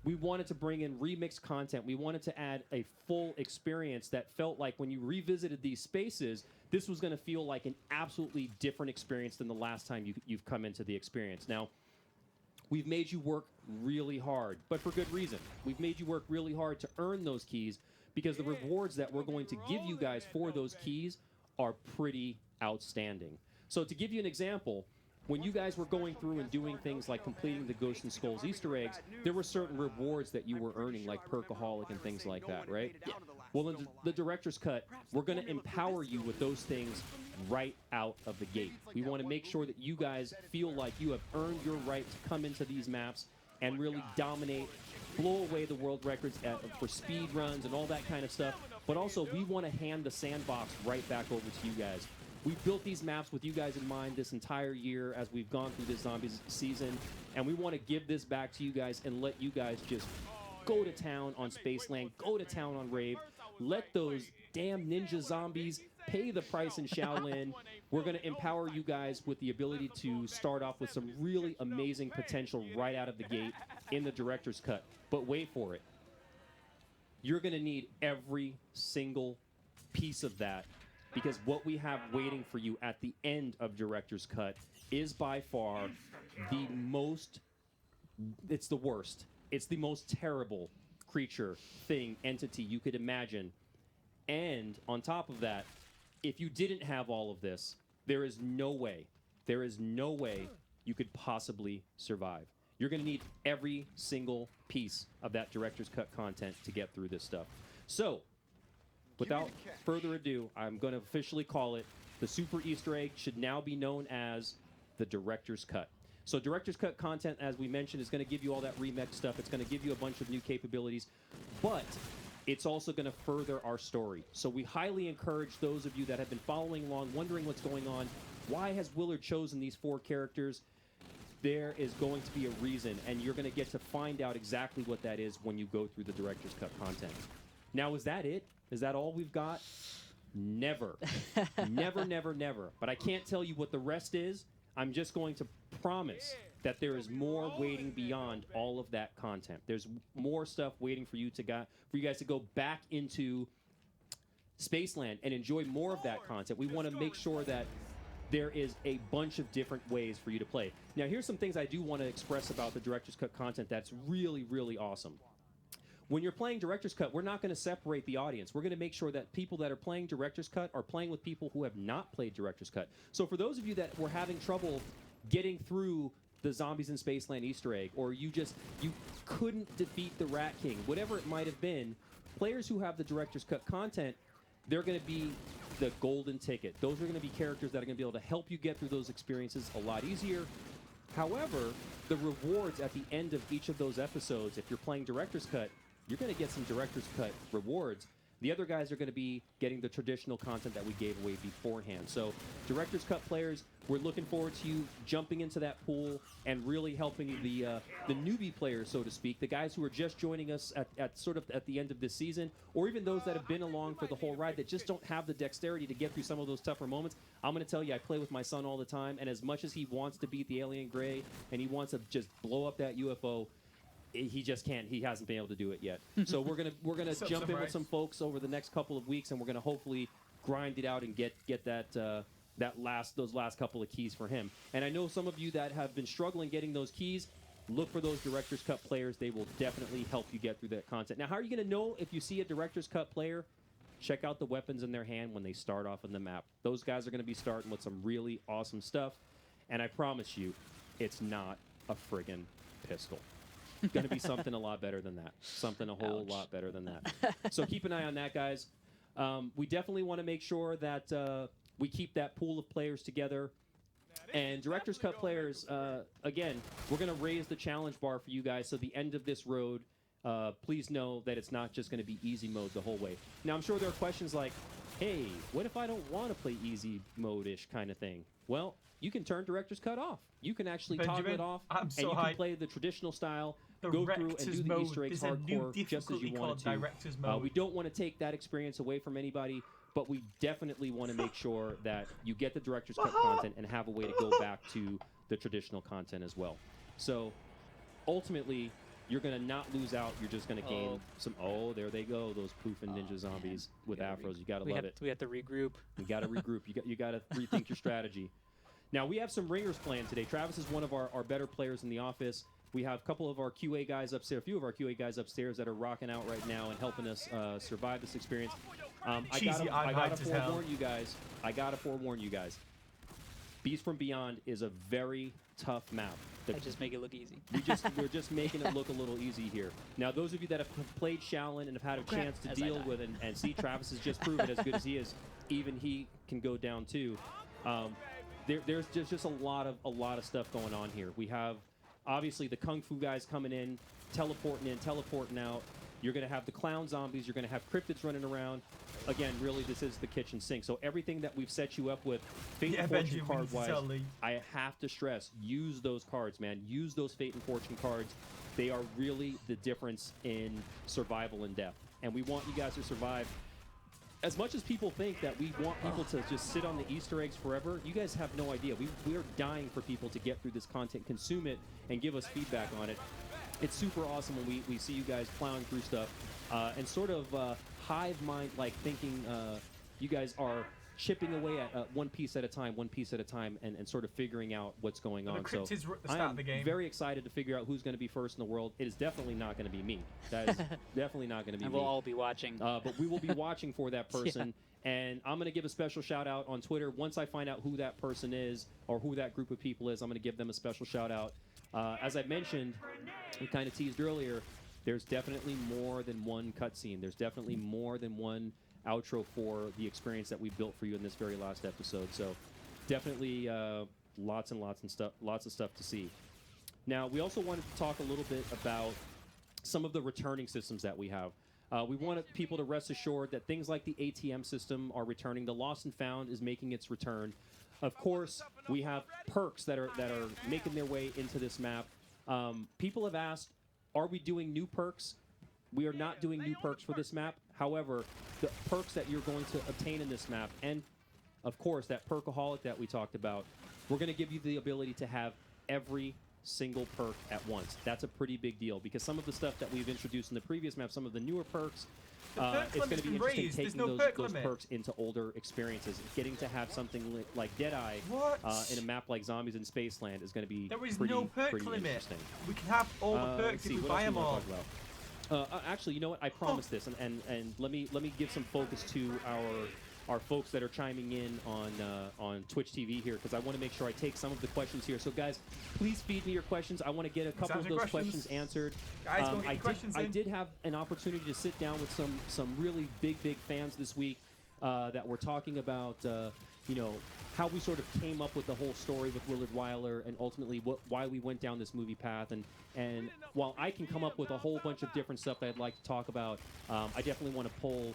Speaker 7: we wanted to bring in remixed content. We wanted to add a full experience that felt like when you revisited these spaces, this was going to feel like an absolutely different experience than the last time you've come into the experience. Now, we've made you work really hard, but for good reason. We've made you work really hard to earn those keys, because the rewards that we're going to give you guys for those keys are pretty outstanding. So to give you an example, when you guys were going through and doing things like completing the Ghosts and Skulls Easter eggs, there were certain rewards that you were earning, like Perkaholic and things like that, right? Yeah. Well, in the director's cut, we're going to empower you with those things right out of the gate. We want to make sure that you guys feel like you have earned your right to come into these maps and really dominate, blow away the world records for speed runs and all that kind of stuff. But also, we want to hand the sandbox right back over to you guys. We've built these maps with you guys in mind this entire year as we've gone through this zombies season, and we want to give this back to you guys and let you guys just go to town on Spaceland, go to town on Rave, let those damn ninja zombies pay the price in Shaolin. We're going to empower you guys with the ability to start off with some really amazing potential right out of the gate in the director's cut. But wait for it. You're going to need every single piece of that, because what we have waiting for you at the end of director's cut is by far the most, it's the worst. It's the most terrible creature, thing, entity you could imagine. And on top of that, if you didn't have all of this, there is no way you could possibly survive. You're going to need every single piece of that director's cut content to get through this stuff. So, without further ado, I'm going to officially call it The super Easter egg should now be known as the Director's Cut. So Director's Cut content, as we mentioned, is going to give you all that remix stuff. It's going to give you a bunch of new capabilities, but it's also going to further our story. So we highly encourage those of you that have been following along, wondering what's going on. Why has Willard chosen these 4 characters? There is going to be a reason, and you're going to get to find out exactly what that is when you go through the Director's Cut content. Now, is that it? Is that all we've got? Never. Never, never, never. But I can't tell you what the rest is. I'm just going to promise that there is more waiting beyond all of that content. There's more stuff waiting for you guys to go back into Spaceland and enjoy more of that content. We want to make sure that there is a bunch of different ways for you to play. Now, here's some things I do want to express about the Director's Cut content that's really, really awesome. When you're playing Director's Cut, we're not going to separate the audience. We're going to make sure that people that are playing Director's Cut are playing with people who have not played Director's Cut. So for those of you that were having trouble getting through the Zombies in Spaceland Easter egg, or you couldn't defeat the Rat King, whatever it might have been, players who have the Director's Cut content, they're going to be the golden ticket. Those are going to be characters that are going to be able to help you get through those experiences a lot easier. However, the rewards at the end of each of those episodes, if you're playing Director's Cut, you're going to get some Director's Cut rewards. The other guys are going to be getting the traditional content that we gave away beforehand. So, Director's Cut players, we're looking forward to you jumping into that pool and really helping the newbie players, so to speak, the guys who are just joining us at the end of this season, or even those that have been along for the whole ride that just don't have the dexterity to get through some of those tougher moments. I'm going to tell you, I play with my son all the time, and as much as he wants to beat the alien gray and he wants to just blow up that UFO, he just can't. He hasn't been able to do it yet. So we're gonna jump in with some folks over the next couple of weeks, and we're gonna hopefully grind it out and get those last couple of keys for him. And I know some of you that have been struggling getting those keys. Look for those Director's Cut players. They will definitely help you get through that content. Now, how are you gonna know if you see a Director's Cut player? Check out the weapons in their hand when they start off on the map. Those guys are gonna be starting with some really awesome stuff, and I promise you, it's not a friggin' pistol. It's going to be something a lot better than that. Something a whole lot better than that. So keep an eye on that, guys. We definitely want to make sure that we keep that pool of players together. And Director's Cut players, again, we're going to raise the challenge bar for you guys. So the end of this road, please know that it's not just going to be easy mode the whole way. Now, I'm sure there are questions like, hey, what if I don't want to play easy mode-ish kind of thing? Well, you can turn Director's Cut off. You can actually toggle it off, and you can play the traditional style, go through and do the Easter eggs hardcore just as you want to. We don't want to take that experience away from anybody, but we definitely want to make sure that you get the Director's Cut content and have a way to go back to the traditional content as well. So, ultimately, you're going to not lose out. You're just going to gain some... Oh, there they go, those poofing ninja zombies with afros. You got to love it.
Speaker 2: We have to regroup.
Speaker 7: You got to regroup. You got to rethink your strategy. Now, we have some ringers planned today. Travis is one of our better players in the office. We have a couple of our QA guys upstairs, a few of our QA guys upstairs that are rocking out right now and helping us survive this experience. I gotta forewarn you guys. I gotta forewarn you guys. Beast from Beyond is a very tough map.
Speaker 2: I just make it look easy.
Speaker 7: We're just making it look a little easy here. Now, those of you that have played Shaolin and have had a chance to deal with and see Travis has just proven as good as he is, even he can go down too. There's just a lot of stuff going on here. We have obviously the Kung Fu guys coming in, teleporting out. You're going to have the clown zombies. You're going to have cryptids running around. Again, really, this is the kitchen sink. So everything that we've set you up with, Fate and Fortune card-wise, I have to stress, use those cards, man. Use those Fate and Fortune cards. They are really the difference in survival and death. And we want you guys to survive. As much as people think that we want people to just sit on the Easter eggs forever, you guys have no idea. We are dying for people to get through this content, consume it, and give us feedback on it. It's super awesome when we see you guys plowing through stuff and sort of hive mind-like thinking you guys are chipping away at one piece at a time, and sort of figuring out what's going on. So I am very excited to figure out who's going to be first in the world. It is definitely not going to be me. That is definitely not going to be me.
Speaker 2: And we'll all be watching.
Speaker 7: But we will be watching for that person. Yeah. And I'm going to give a special shout-out on Twitter. Once I find out who that person is or who that group of people is, I'm going to give them a special shout-out. As I mentioned, we kind of teased earlier, there's definitely more than one cutscene. There's definitely more than one outro for the experience that we built for you in this very last episode. So definitely lots of stuff to see. Now, we also wanted to talk a little bit about some of the returning systems that we have. We wanted people to rest assured that things like the ATM system are returning. The Lost and Found is making its return. Of course, we have perks that are making their way into this map. People have asked, are we doing new perks? We are not doing new perks for this map. However, the perks that you're going to obtain in this map, and of course that perkaholic that we talked about, we're going to give you the ability to have every single perk at once. That's a pretty big deal because some of the stuff that we've introduced in the previous map, some of the newer perks, it's going to be interesting taking those perks into older experiences. Getting to have something like Deadeye in a map like Zombies in Spaceland is going to be pretty interesting.
Speaker 1: We can have all the perks if we buy them all.
Speaker 7: Actually, you know what? I promised this, and let me give some focus to our folks that are chiming in on Twitch TV here, because I want to make sure I take some of the questions here. So guys, please feed me your questions. I want to get a couple of those questions answered.
Speaker 1: Guys,
Speaker 7: I did have an opportunity to sit down with some really big fans this week that were talking about you know, how we sort of came up with the whole story with Willard Wyler and ultimately why we went down this movie path. And while I can come up with a whole bunch of different stuff that I'd like to talk about, I definitely want to pull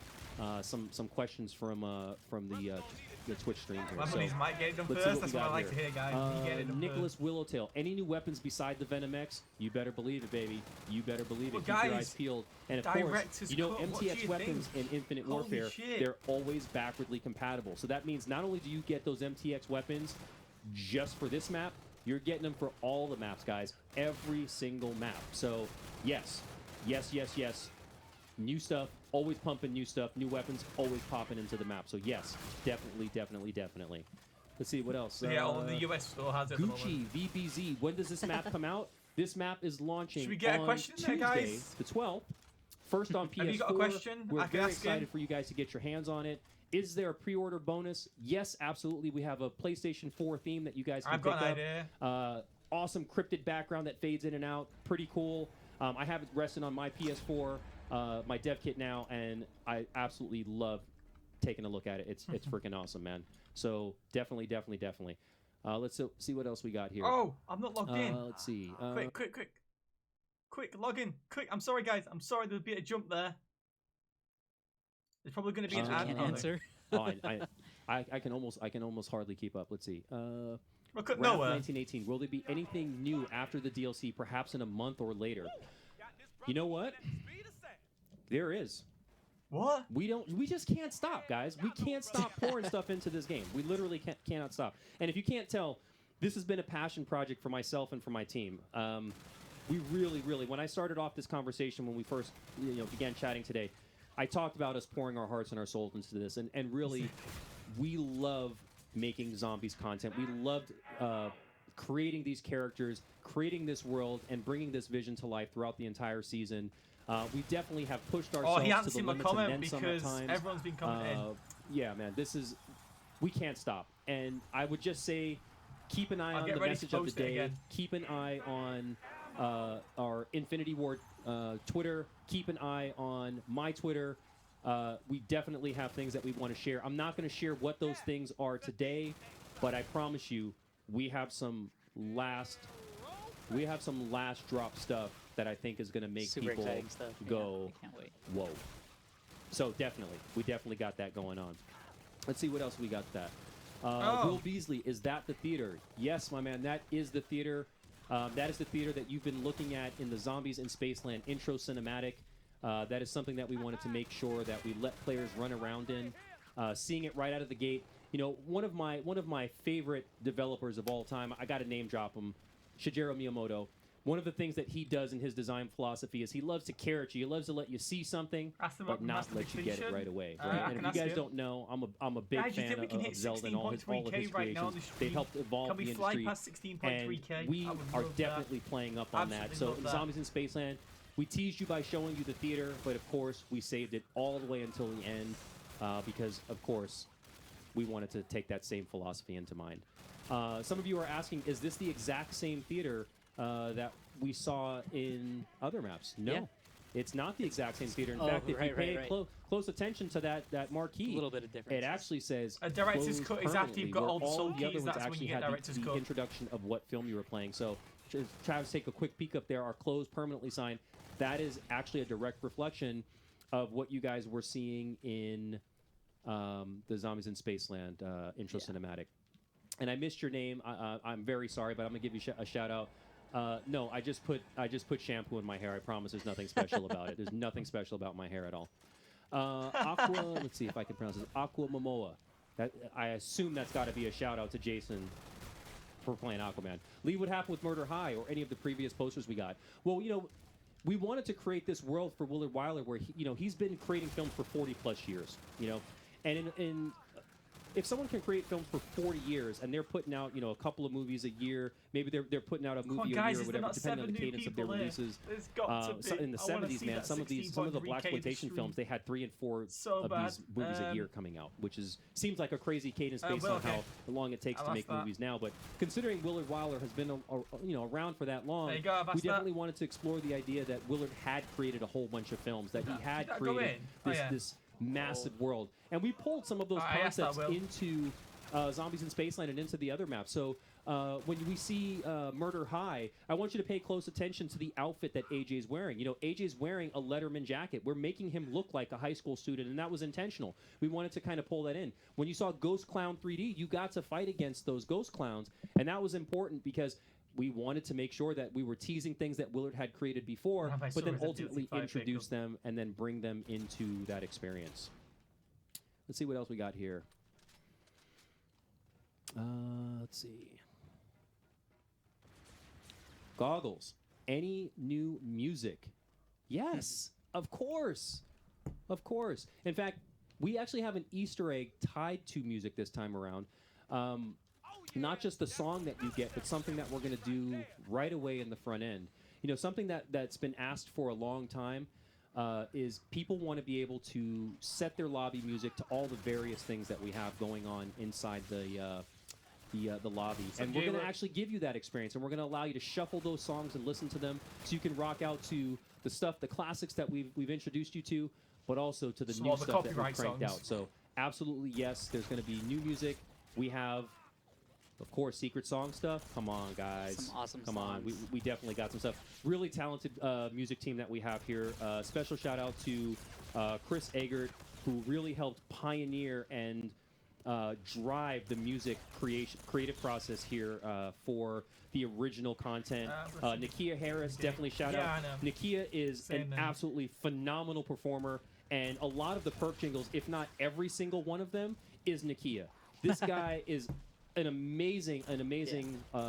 Speaker 7: some questions from the Twitch stream here.
Speaker 1: Well, these might get them first. That's what I like to hear, guys.
Speaker 7: Nicholas Willowtail, any new weapons beside the Venom X? You better believe it, baby. You better believe it.
Speaker 1: Well,
Speaker 7: Keep
Speaker 1: guys,
Speaker 7: your eyes peeled. And of course, you know, MTX weapons in Infinite Warfare, they're always backwardly compatible. So that means not only do you get those MTX weapons just for this map, you're getting them for all the maps, guys. Every single map. So yes. New stuff, always pumping new stuff. New weapons, always popping into the map. So yes, definitely. Let's see, what else?
Speaker 1: Yeah, all of the US store has it.
Speaker 7: Gucci, VBZ, when does this map come out? This map is launching
Speaker 1: Should we get
Speaker 7: on
Speaker 1: a question
Speaker 7: Tuesday,
Speaker 1: there, guys?
Speaker 7: the 12th. First on PS4.
Speaker 1: Have you got a question?
Speaker 7: We're
Speaker 1: I can
Speaker 7: very
Speaker 1: ask him.
Speaker 7: excited for you guys to get your hands on it. Is there a pre-order bonus? Yes, absolutely. We have a PlayStation 4 theme that you guys can pick up.
Speaker 1: I've got an idea.
Speaker 7: Awesome cryptid background that fades in and out. Pretty cool. I have it resting on my PS4, my dev kit now, and I absolutely love taking a look at it. It's freaking awesome, man. So definitely. Let's see what else we got here.
Speaker 1: Oh, I'm not logged in.
Speaker 7: Let's see.
Speaker 1: Quick, log in. Quick, I'm sorry, guys. I'm sorry there'll be a jump there. There's probably going to be an ad.
Speaker 2: Can't answer.
Speaker 7: Oh, I can almost hardly keep up. Let's see.
Speaker 1: Look at nowhere.
Speaker 7: 1918. Will there be anything new after the DLC, perhaps in a month or later? You know what? There is.
Speaker 1: What?
Speaker 7: We just can't stop, guys. We can't stop pouring stuff into this game. We literally cannot stop. And if you can't tell, this has been a passion project for myself and for my team. We really, when I started off this conversation, when we first began chatting today, I talked about us pouring our hearts and our souls into this, and really, we love making zombies content. We loved creating these characters, creating this world, and bringing this vision to life throughout the entire season. We definitely have pushed ourselves
Speaker 1: he hasn't
Speaker 7: to the
Speaker 1: seen my
Speaker 7: limits
Speaker 1: comment
Speaker 7: and then some at
Speaker 1: because
Speaker 7: times.
Speaker 1: everyone's been commenting.
Speaker 7: Yeah, man, we can't stop. And I would just say, keep an eye on the message of the day. Keep an eye on our Infinity Ward Twitter. Keep an eye on my Twitter. We definitely have things that we want to share. I'm not going to share what those things are today, but I promise you, we have some last drop stuff that I think is going to make
Speaker 2: Super
Speaker 7: people
Speaker 2: exciting stuff.
Speaker 7: go,
Speaker 2: I can't wait.
Speaker 7: whoa. So we definitely got that going on. Let's see what else we got that. Will Beasley, is that the theater? Yes, my man, that is the theater. That is the theater that you've been looking at in the Zombies in Spaceland intro cinematic. That is something that we wanted to make sure that we let players run around in. Seeing it right out of the gate. You know, one of my favorite developers of all time, I got to name drop him, Shigeru Miyamoto. One of the things that he does in his design philosophy is he loves to carrot you. He loves to let you see something, but not let you get it right away. Right? And if you guys don't know, I'm a big fan of Zelda and all of his creations. They helped evolve the industry, and we are definitely playing up on that. So in Zombies in Spaceland, we teased you by showing you the theater, but of course we saved it all the way until the end because, of course, we wanted to take that same philosophy into mind. Some of you are asking, is this the exact same theater that we saw in other maps? No.
Speaker 2: Yeah.
Speaker 7: It's not the exact same theater. In
Speaker 2: Oh,
Speaker 7: fact, if
Speaker 2: right,
Speaker 7: you pay
Speaker 2: right.
Speaker 7: close attention to that marquee,
Speaker 2: A little bit of difference.
Speaker 7: it actually says
Speaker 1: A director's
Speaker 7: closed
Speaker 1: cut is after you've got
Speaker 7: permanently,
Speaker 1: all the
Speaker 7: where
Speaker 1: sub
Speaker 7: the other
Speaker 1: keys,
Speaker 7: ones
Speaker 1: that's when
Speaker 7: actually
Speaker 1: you get
Speaker 7: had
Speaker 1: director's
Speaker 7: the
Speaker 1: cut.
Speaker 7: introduction of what film you were playing. So, Travis, take a quick peek up there. Our closed permanently sign. That is actually a direct reflection of what you guys were seeing in the Zombies in Spaceland intro cinematic. And I missed your name. I'm very sorry, but I'm gonna give you a shout out. No, I just put shampoo in my hair. I promise. There's nothing special about it. There's nothing special about my hair at all. Aqua. Let's see if I can pronounce this. Aqua Momoa. That I assume that's got to be a shout out to Jason for playing Aquaman. Lee, what happened with Murder High or any of the previous posters we got? Well, we wanted to create this world for Willard Wyler where he's been creating films for 40 plus years. And in if someone can create films for 40 years and they're putting out, a couple of movies a year, maybe they're putting out a movie a year or whatever, depending on the cadence of their releases. In the 70s, man, some of the blaxploitation films, they had 3 and 4 of these movies a year coming out, which seems like a crazy cadence based on how long it takes to make movies now. But considering Willard Wyler has been around for that long, we definitely wanted to explore the idea that Willard had created a whole bunch of films, that he had created this massive world, and we pulled some of those concepts into Zombies in Spaceland and into the other maps. So when we see Murder High, I want you to pay close attention to the outfit that AJ's wearing. AJ's wearing a Letterman jacket. We're making him look like a high school student, and that was intentional. We wanted to kind of pull that in. When you saw Ghost Clown 3D, you got to fight against those ghost clowns, and that was important because we wanted to make sure that we were teasing things that Willard had created before, but then ultimately introduce them and then bring them into that experience. Let's see what else we got here. Let's see. Goggles. Any new music? Yes, of course. Of course. In fact, we actually have an Easter egg tied to music this time around. Not just the song that you get, but something that we're going to do right away in the front end. Something that's been asked for a long time is people want to be able to set their lobby music to all the various things that we have going on inside the lobby. And we're going to actually give you that experience, and we're going to allow you to shuffle those songs and listen to them so you can rock out to the classics that we've introduced you to, but also to the new stuff that we've cranked out. So absolutely, yes, there's going to be new music. We have, of course, secret song stuff. Come on, guys.
Speaker 2: Some awesome
Speaker 7: Come
Speaker 2: songs.
Speaker 7: on. We definitely got some stuff. Really talented music team that we have here. Special shout out to Chris Eggert, who really helped pioneer and drive the music creative process here for the original content. Nakia Harris, definitely shout out. Nakia is an absolutely phenomenal performer, and a lot of the perk jingles, if not every single one of them, is Nakia. This guy is an amazing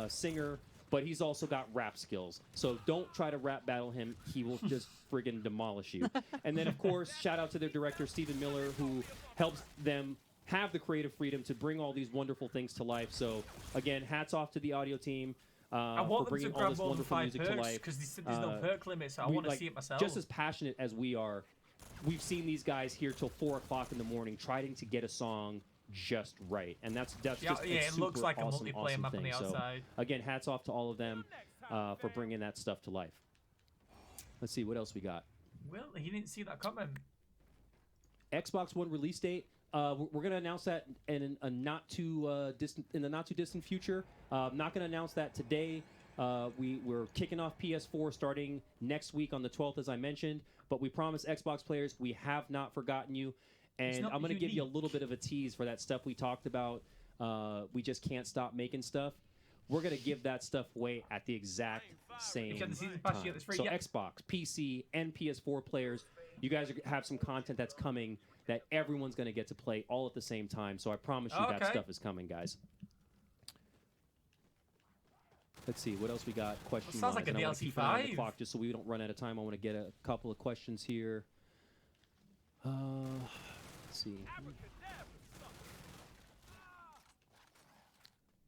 Speaker 7: singer, but he's also got rap skills. So don't try to rap battle him. He will just friggin' demolish you. And then, of course, shout out to their director, Stephen Miller, who helps them have the creative freedom to bring all these wonderful things to life. So, again, hats off to the audio team for bringing all this wonderful music to life.
Speaker 1: Because there's no perk limit, so I want to see it myself.
Speaker 7: Just as passionate as we are, we've seen these guys here till 4 o'clock in the morning trying to get a song just right, and that's just
Speaker 1: it looks like
Speaker 7: awesome,
Speaker 1: a multiplayer map on the outside.
Speaker 7: So, again, hats off to all of them for bringing that stuff to life. Let's see what else we got.
Speaker 1: Well, he didn't see that comment.
Speaker 7: Xbox One release date. We're going to announce that in the not too distant future. Not going to announce that today. We're kicking off PS4 starting next week on the 12th, as I mentioned. But we promise Xbox players we have not forgotten you. And I'm going to give you a little bit of a tease for that stuff we talked about. We just can't stop making stuff. We're going to give that stuff away at the exact same time. So Xbox, PC, and PS4 players, you guys have some content that's coming that everyone's going to get to play all at the same time. So I promise you that stuff is coming, guys. Let's see, what else we got? Question
Speaker 1: sounds like a DLC4.
Speaker 7: Clock just so we don't run out of time. I want to get a couple of questions here. Let's see.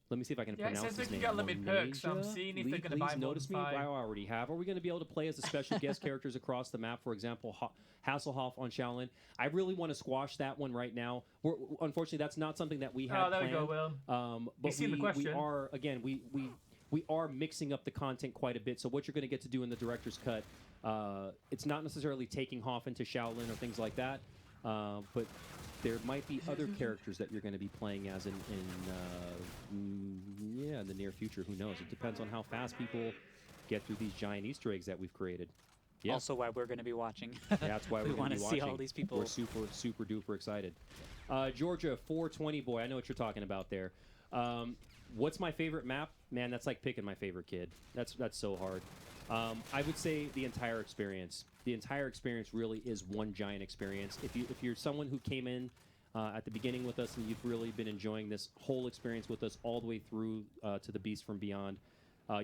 Speaker 7: Let me see if I can pronounce his name.
Speaker 1: It says we can get limited perks, so I'm seeing if they're going to buy more than 5.
Speaker 7: I already have. Are we going to be able to play as the special guest characters across the map? For example, Hasselhoff on Shaolin. I really want to squash that one right now. Unfortunately, that's not something that we have planned.
Speaker 1: We go, Will.
Speaker 7: But we are mixing up the content quite a bit. So what you're going to get to do in the director's cut It's not necessarily taking Hoff into Shaolin or things like that, but there might be other characters that you're going to be playing as in the near future. Who knows? It depends on how fast people get through these giant Easter eggs that we've created. Yeah.
Speaker 2: Also, why we're going to be watching.
Speaker 7: That's why
Speaker 2: we
Speaker 7: want to
Speaker 2: see all these people.
Speaker 7: We're super duper excited. Georgia 420 boy, I know what you're talking about there. What's my favorite map? Man, that's like picking my favorite kid. That's so hard. I would say the entire experience. The entire experience really is one giant experience. If you're someone who came in at the beginning with us and you've really been enjoying this whole experience with us all the way through to the Beast from Beyond,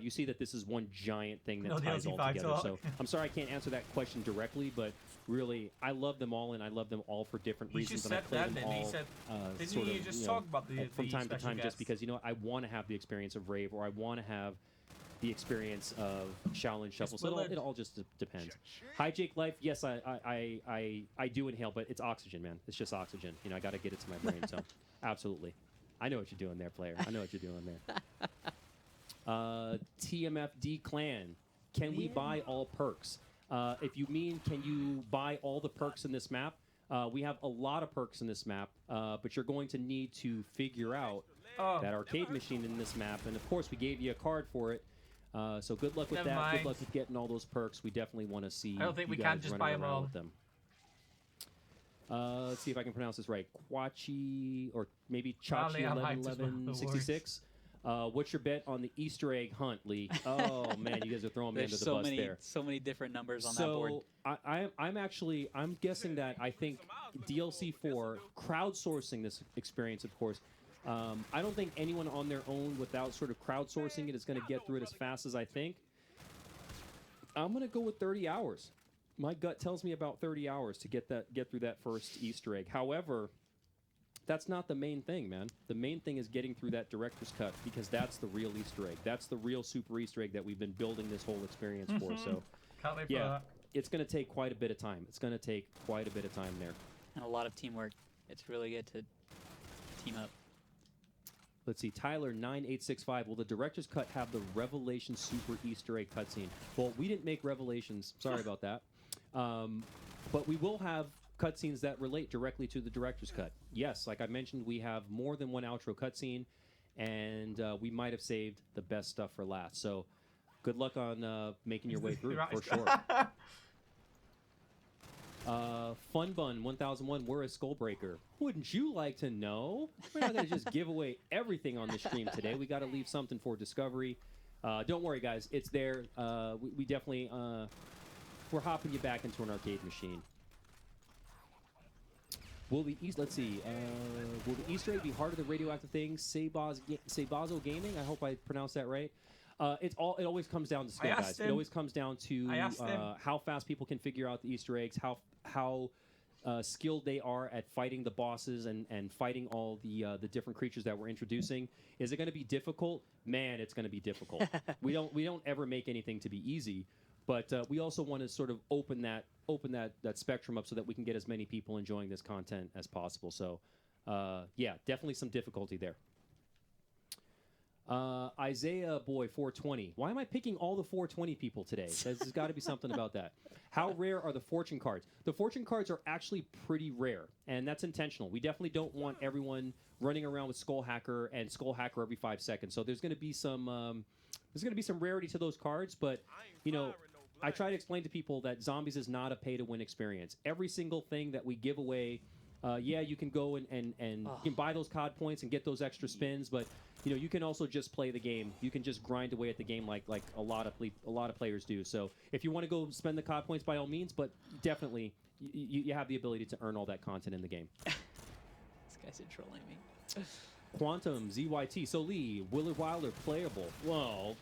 Speaker 7: you see that this is one giant thing that ties all together. So I'm sorry I can't answer that question directly, but really, I love them all, and I love them all for different reasons. And I play them all
Speaker 1: didn't you just talk about the
Speaker 7: from time to time,
Speaker 1: guests?
Speaker 7: just because I want to have the experience of Rave, or I want to have the experience of Shaolin Shuffle. So it all just depends. Hi, Jake Life. Yes, I do inhale, but it's oxygen, man. It's just oxygen. I got to get it to my brain. So absolutely, I know what you're doing there, player. I know what you're doing there. TMFD Clan. Can we buy all perks? If you mean, can you buy all the perks in this map? We have a lot of perks in this map, but you're going to need to figure out that arcade machine in this map. And of course, we gave you a card for it. So good luck with that. Good luck with getting all those perks. We definitely want to see.
Speaker 1: I don't think we can just buy them all.
Speaker 7: With them. Let's see if I can pronounce this right. Quachi or maybe Chachi 111166. What's your bet on the Easter egg hunt, Lee? Oh man, you guys are throwing me under the bus there.
Speaker 2: So many different numbers on that board.
Speaker 7: I'm guessing that I think DLC4 crowdsourcing this experience, of course. I don't think anyone on their own without sort of crowdsourcing it is going to get through it as fast as I think. I'm going to go with 30 hours. My gut tells me about 30 hours to get through that first Easter egg. However, that's not the main thing, man. The main thing is getting through that director's cut, because that's the real Easter egg. That's the real super Easter egg that we've been building this whole experience for. So,
Speaker 1: can't wait for that.
Speaker 7: It's going to take quite a bit of time. It's going to take quite a bit of time there.
Speaker 2: And a lot of teamwork. It's really good to team up.
Speaker 7: Let's see, Tyler 9865. Will the director's cut have the Revelation Super Easter egg cutscene? Well, we didn't make Revelations. Sorry about that. But we will have cutscenes that relate directly to the director's cut. Yes, like I mentioned, we have more than one outro cutscene, and we might have saved the best stuff for last. So good luck on making your way through, for sure. Fun Bun 1001, we're a Skullbreaker. Wouldn't you like to know? We're not going to just give away everything on the stream today. We got to leave something for discovery. Don't worry, guys. It's there. We definitely, we're hopping you back into an arcade machine. Will the will the Easter egg be Heart of the Radioactive Thing? Seibazo Gaming? I hope I pronounced that right. It always comes down to skill, guys. It always comes down to how fast people can figure out the Easter eggs, how skilled they are at fighting the bosses and fighting all the different creatures that we're introducing. Is it going to be difficult? Man, it's going to be difficult. we don't ever make anything to be easy, but we also want to sort of open that spectrum up so that we can get as many people enjoying this content as possible. So, yeah, definitely some difficulty there. Isaiah Boy 420. Why am I picking all the 420 people today? There's got to be something about that. How rare are the fortune cards? The fortune cards are actually pretty rare, and that's intentional. We definitely don't want everyone running around with Skull Hacker and Skull Hacker every 5 seconds. So there's going to be some rarity to those cards, but I try to explain to people that Zombies is not a pay-to-win experience. Every single thing that we give away, you can go and you can buy those COD points and get those extra spins, but you can also just play the game. You can just grind away at the game like a lot of players do. So if you want to go spend the COD points, by all means, but definitely you have the ability to earn all that content in the game.
Speaker 2: This guy's trolling me.
Speaker 7: Quantum ZYT. So Lee, Willard Wilder playable. Well,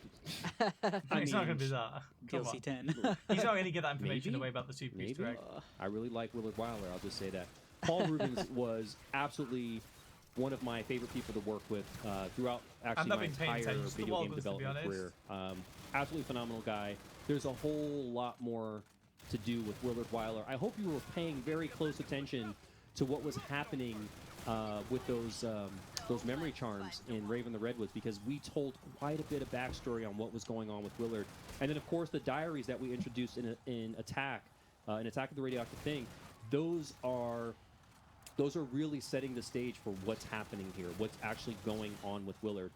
Speaker 1: it's not going to be that.
Speaker 2: DLC 10.
Speaker 1: He's not going to get that information away about the Super Easter egg.
Speaker 7: I really like Willard Wilder. I'll just say that. Paul Rubens was absolutely one of my favorite people to work with throughout actually my entire video game development career. Absolutely phenomenal guy. There's a whole lot more to do with Willard Wilder. I hope you were paying very close attention to what was happening with those those memory charms in Raven the Redwoods, because we told quite a bit of backstory on what was going on with Willard. And then, of course, the diaries that we introduced in Attack of the Radioactive Thing, those are really setting the stage for what's happening here, what's actually going on with Willard.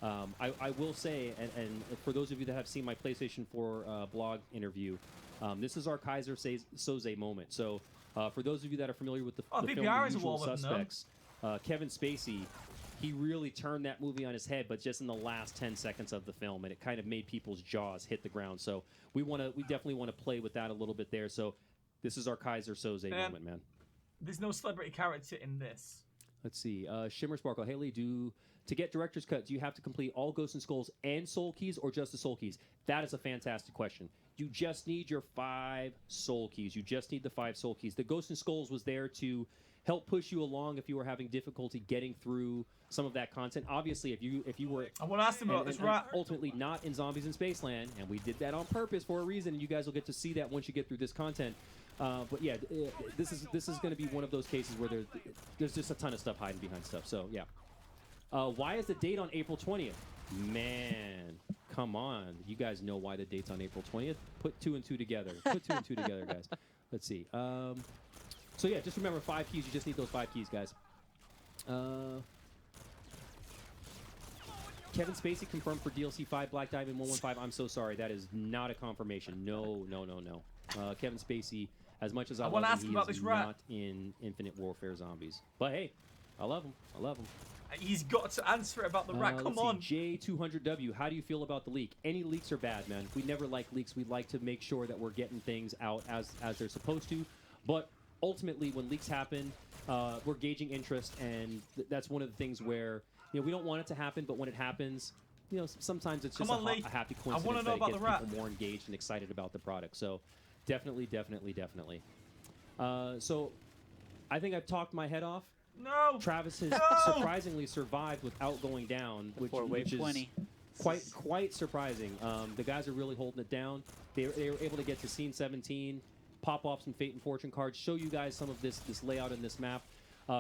Speaker 7: I will say, and for those of you that have seen my PlayStation 4 blog interview, this is our Kaiser Soze moment. So for those of you that are familiar with the film The Usual Suspects, Kevin Spacey, he really turned that movie on his head, but just in the last 10 seconds of the film, and it kind of made people's jaws hit the ground. So we definitely want to play with that a little bit there. So this is our Kaiser Soze moment, man.
Speaker 1: There's no celebrity character in this.
Speaker 7: Let's see. Shimmer Sparkle. Haley, to get Director's Cut, do you have to complete all Ghosts and Skulls and Soul Keys, or just the Soul Keys? That is a fantastic question. You just need your 5 Soul Keys. You just need the 5 Soul Keys. The Ghosts and Skulls was there to help push you along if you were having difficulty getting through some of that content. Obviously, if you were...
Speaker 1: I want to ask them about this, right?
Speaker 7: Ultimately not in Zombies in Spaceland, and we did that on purpose for a reason, and you guys will get to see that once you get through this content. But yeah, this is going to be one of those cases where there's just a ton of stuff hiding behind stuff. So yeah. Why is the date on April 20th? Man, come on. You guys know why the date's on April 20th. Put 2 and 2 together. Put 2 and 2 together, guys. Let's see. So yeah, just remember 5 keys. You just need those 5 keys, guys. Kevin Spacey confirmed for DLC5 Black Diamond 115. I'm so sorry. That is not a confirmation. No. Kevin Spacey, as much as I love him, he is not in Infinite Warfare Zombies. But hey, I love him.
Speaker 1: He's got to answer about the rat. Come on.
Speaker 7: J200W, how do you feel about the leak? Any leaks are bad, man. We never like leaks. We like to make sure that we're getting things out as they're supposed to. But ultimately, when leaks happen, we're gauging interest, and that's one of the things where we don't want it to happen, but when it happens, sometimes it's just a happy coincidence that it gets people more engaged and excited about the product. So definitely. So I think I've talked my head off.
Speaker 1: No!
Speaker 7: Travis has surprisingly survived without going down, which is
Speaker 2: 20.
Speaker 7: quite surprising. The guys are really holding it down. They were able to get to scene 17, pop off some Fate and Fortune cards, show you guys some of this layout in this map.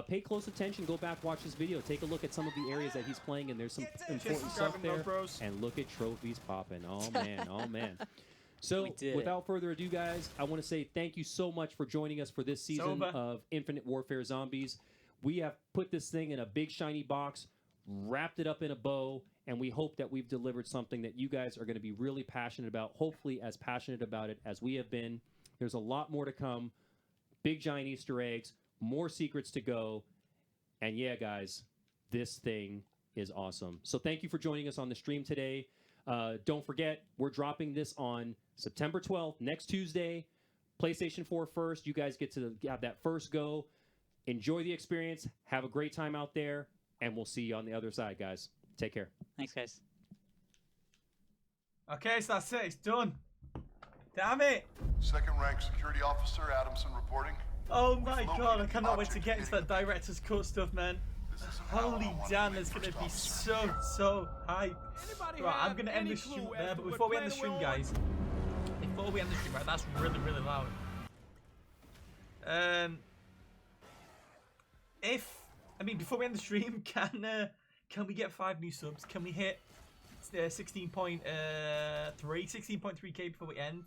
Speaker 7: Pay close attention. Go back, watch this video. Take a look at some of the areas that he's playing, and there's some important stuff there. And look at trophies popping. Oh, man. So, without further ado, guys, I want to say thank you so much for joining us for this season of Infinite Warfare Zombies. We have put this thing in a big, shiny box, wrapped it up in a bow, and we hope that we've delivered something that you guys are going to be really passionate about, hopefully as passionate about it as we have been. There's a lot more to come. Big, giant Easter eggs, more secrets to go. And yeah, guys, this thing is awesome. So thank you for joining us on the stream today. Don't forget, we're dropping this on September 12th, next Tuesday. PlayStation 4 first. You guys get to have that first go. Enjoy the experience. Have a great time out there. And we'll see you on the other side, guys. Take care.
Speaker 2: Thanks, guys.
Speaker 1: Okay, so that's it. It's done. Damn it.
Speaker 8: Second rank security officer Adamson reporting.
Speaker 1: Oh my god, I cannot wait to get into that director's cut stuff, man. Holy damn, it's going to be so hype. Right, I'm going to end the stream there, but before we end the stream, guys, right, that's really loud. Before we end the stream, can we get 5 new subs? Can we hit 16.3k before we end?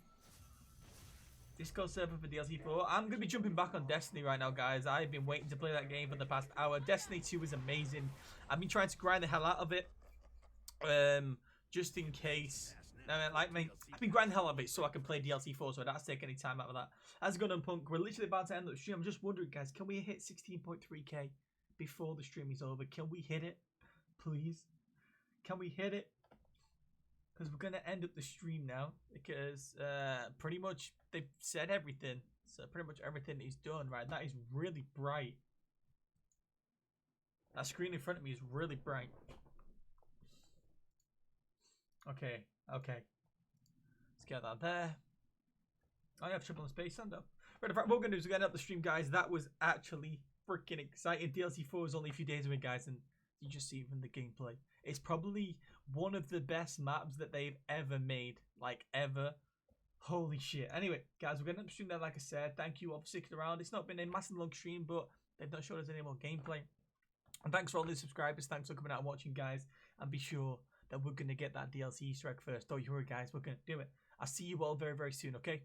Speaker 1: Discord server for DLC4. I'm going to be jumping back on Destiny right now, guys. I've been waiting to play that game for the past hour. Destiny 2 is amazing. I've been trying to grind the hell out of it. Just in case. I've been grinding the hell out of it so I can play DLC4, so I don't have to take any time out of that. As Gun and Punk, we're literally about to end the stream. I'm just wondering, guys, can we hit 16.3k before the stream is over? Can we hit it? Please? Can we hit it? Because we're going to end up the stream now, because pretty much they've said everything. So pretty much everything is done, right? That is really bright. That screen in front of me is really bright. Okay. Let's get that there. I have triple space stand up. Right, what we're going to do is we're going to end up the stream, guys. That was actually freaking exciting. DLC4 is only a few days away, guys, and you just see it from the gameplay. It's probably one of the best maps that they've ever made. Like, ever. Holy shit. Anyway, guys, we're going to end up stream there, like I said. Thank you all for sticking around. It's not been a massive long stream, but they've not showed us any more gameplay. And thanks for all the subscribers. Thanks for coming out and watching, guys. And be sure that we're going to get that DLC Easter egg first. Don't you worry, guys. We're going to do it. I'll see you all very, very soon, okay?